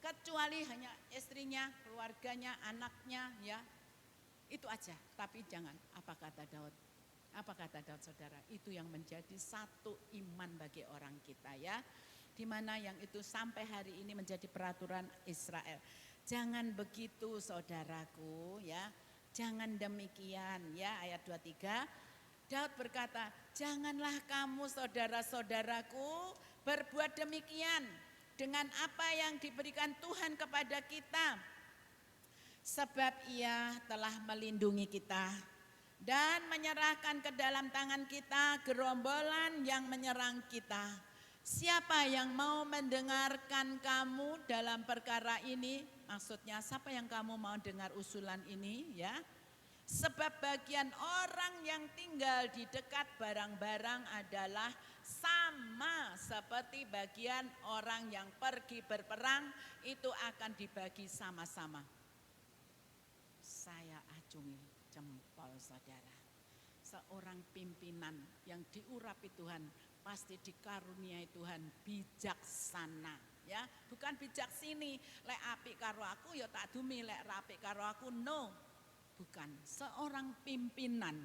Kecuali hanya istrinya, keluarganya, anaknya ya. Itu aja, tapi jangan. Apa kata Daud? Apa kata Daud saudara? Itu yang menjadi satu iman bagi orang kita ya. Di mana yang itu sampai hari ini menjadi peraturan Israel. Jangan begitu saudaraku ya. Jangan demikian ya, ayat 23. Daud berkata, janganlah kamu saudara-saudaraku berbuat demikian dengan apa yang diberikan Tuhan kepada kita. Sebab ia telah melindungi kita dan menyerahkan ke dalam tangan kita gerombolan yang menyerang kita. Siapa yang mau mendengarkan kamu dalam perkara ini? Maksudnya siapa yang kamu mau dengar usulan ini ya? Sebab bagian orang yang tinggal di dekat barang-barang adalah sama seperti bagian orang yang pergi berperang, itu akan dibagi sama-sama. Saya acungi jempol saudara. Seorang pimpinan yang diurapi Tuhan pasti dikaruniai Tuhan bijaksana. Ya, bukan bijak sini, lek apik karo aku ya tak dumi, lek rapik karo aku no. Bukan, seorang pimpinan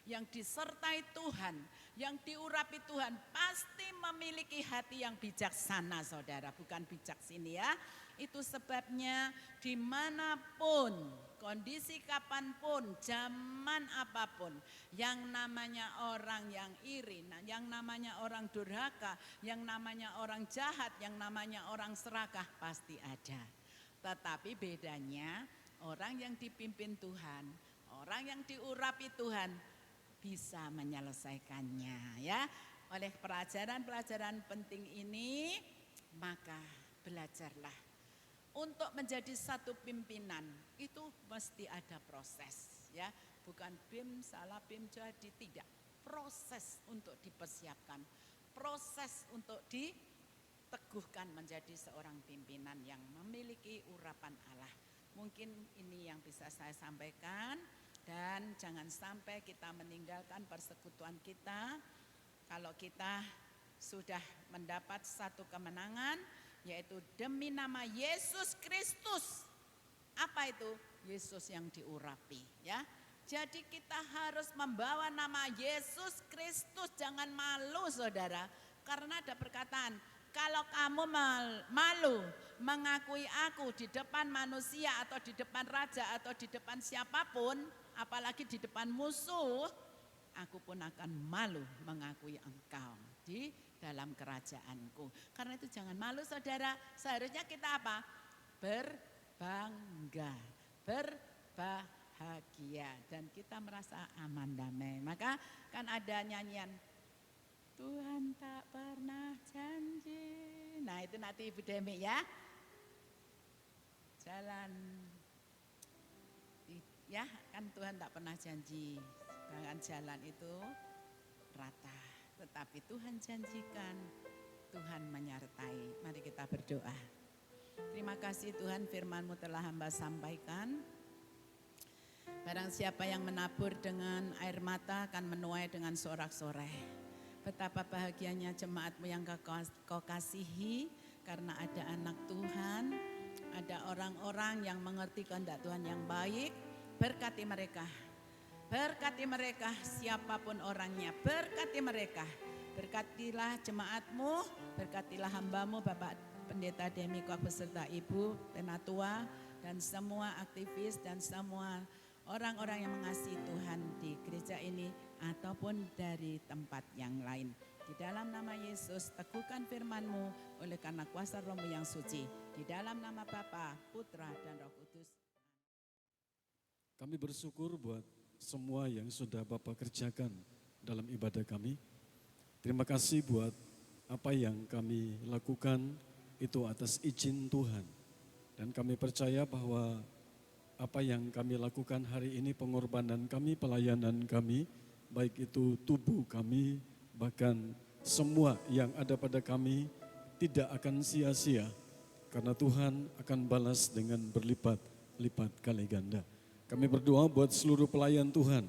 yang disertai Tuhan, yang diurapi Tuhan pasti memiliki hati yang bijaksana saudara, bukan bijak sini ya. Itu sebabnya dimanapun, kondisi kapanpun, zaman apapun, yang namanya orang yang iri, yang namanya orang durhaka, yang namanya orang jahat, yang namanya orang serakah pasti ada. Tetapi bedanya orang yang dipimpin Tuhan, orang yang diurapi Tuhan bisa menyelesaikannya ya. Oleh pelajaran-pelajaran penting ini maka belajarlah. Untuk menjadi satu pimpinan itu mesti ada proses ya. Bukan bim salah bim jadi, tidak. Proses untuk dipersiapkan, proses untuk diteguhkan menjadi seorang pimpinan yang memiliki urapan Allah. Mungkin ini yang bisa saya sampaikan dan jangan sampai kita meninggalkan persekutuan kita kalau kita sudah mendapat satu kemenangan yaitu demi nama Yesus Kristus. Apa itu? Yesus yang diurapi ya. Jadi kita harus membawa nama Yesus Kristus, jangan malu saudara. Karena ada perkataan, kalau kamu malu mengakui aku di depan manusia atau di depan raja atau di depan siapapun, apalagi di depan musuh, aku pun akan malu mengakui engkau di dalam kerajaanku. Karena itu jangan malu saudara, seharusnya kita apa? Berbangga, berbahagia dan kita merasa aman damai. Maka kan ada nyanyian, Tuhan tak pernah janji. Nah itu nanti Ibu Demi ya. Jalan, ya kan Tuhan tak pernah janji. Bahkan jalan itu rata. Tetapi Tuhan janjikan, Tuhan menyertai. Mari kita berdoa. Terima kasih Tuhan, firman-Mu telah hamba sampaikan. Barang siapa yang menabur dengan air mata akan menuai dengan sorak-sorai. Betapa bahagianya jemaatmu yang kau kasihi, karena ada anak Tuhan, ada orang-orang yang mengerti kehendak Tuhan yang baik. Berkati mereka, siapapun orangnya, berkati mereka. Berkatilah jemaatmu, berkatilah hambamu Bapak Pendeta Demikok beserta Ibu Penatua dan semua aktivis dan semua orang-orang yang mengasihi Tuhan di gereja ini ataupun dari tempat yang lain. Di dalam nama Yesus teguhkan firman-Mu oleh karena kuasa Roh-Mu yang suci. Di dalam nama Bapa, Putra dan Roh Kudus. Kami bersyukur buat semua yang sudah Bapak kerjakan dalam ibadah kami. Terima kasih buat apa yang kami lakukan itu atas izin Tuhan. Dan kami percaya bahwa apa yang kami lakukan hari ini, pengorbanan kami, pelayanan kami, baik itu tubuh kami, bahkan semua yang ada pada kami tidak akan sia-sia. Karena Tuhan akan balas dengan berlipat-lipat kali ganda. Kami berdoa buat seluruh pelayan Tuhan,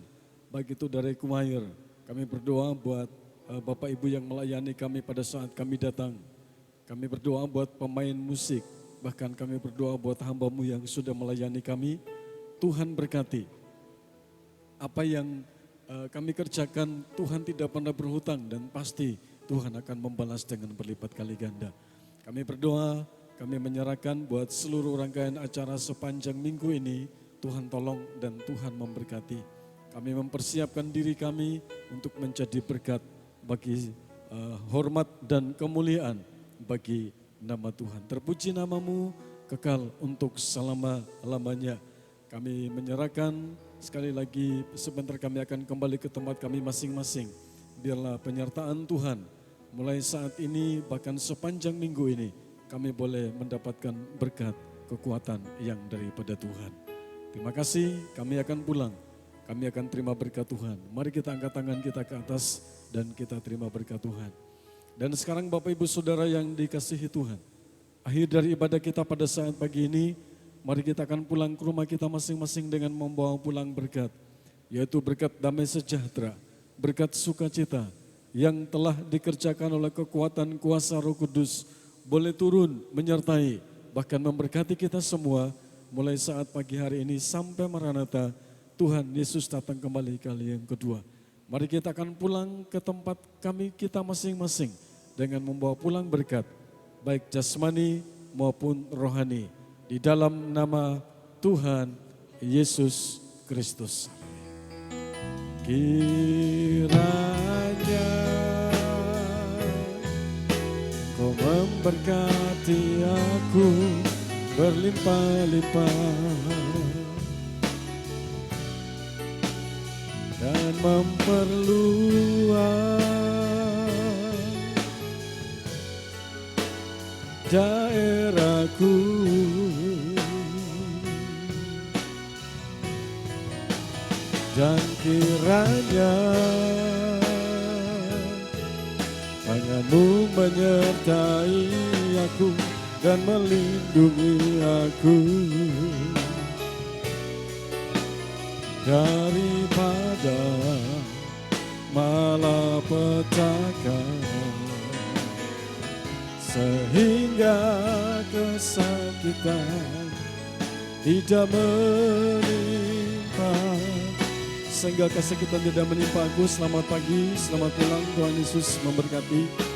baik itu dari choir. Kami berdoa buat Bapak Ibu yang melayani kami pada saat kami datang. Kami berdoa buat pemain musik, bahkan kami berdoa buat hamba-Mu yang sudah melayani kami. Tuhan berkati. Apa yang kami kerjakan, Tuhan tidak pernah berhutang dan pasti Tuhan akan membalas dengan berlipat kali ganda. Kami berdoa, kami menyerahkan buat seluruh rangkaian acara sepanjang minggu ini, Tuhan tolong dan Tuhan memberkati. Kami mempersiapkan diri kami untuk menjadi berkat bagi hormat dan kemuliaan bagi nama Tuhan. Terpuji nama-Mu kekal untuk selama-lamanya. Kami menyerahkan sekali lagi, sebentar kami akan kembali ke tempat kami masing-masing. Biarlah penyertaan Tuhan mulai saat ini bahkan sepanjang minggu ini kami boleh mendapatkan berkat kekuatan yang daripada Tuhan. Terima kasih, kami akan pulang. Kami akan terima berkat Tuhan. Mari kita angkat tangan kita ke atas dan kita terima berkat Tuhan. Dan sekarang Bapak Ibu Saudara yang dikasihi Tuhan, akhir dari ibadah kita pada saat pagi ini, mari kita akan pulang ke rumah kita masing-masing dengan membawa pulang berkat, yaitu berkat damai sejahtera, berkat sukacita yang telah dikerjakan oleh kekuatan kuasa Roh Kudus, boleh turun menyertai, bahkan memberkati kita semua mulai saat pagi hari ini sampai Maranatha, Tuhan Yesus datang kembali kali yang kedua. Mari kita akan pulang ke tempat kita masing-masing dengan membawa pulang berkat, baik jasmani maupun rohani, di dalam nama Tuhan Yesus Kristus. Kiranya Kau memberkati aku berlimpah-limpah dan memperluas daerahku, dan kiranya tangan-Mu menyertai aku dan melindungi aku daripada malapetaka, sehingga kesakitan tidak menimpa, sehingga kesakitan tidak menimpa aku. Selamat pagi, selamat pulang, Tuhan Yesus memberkati.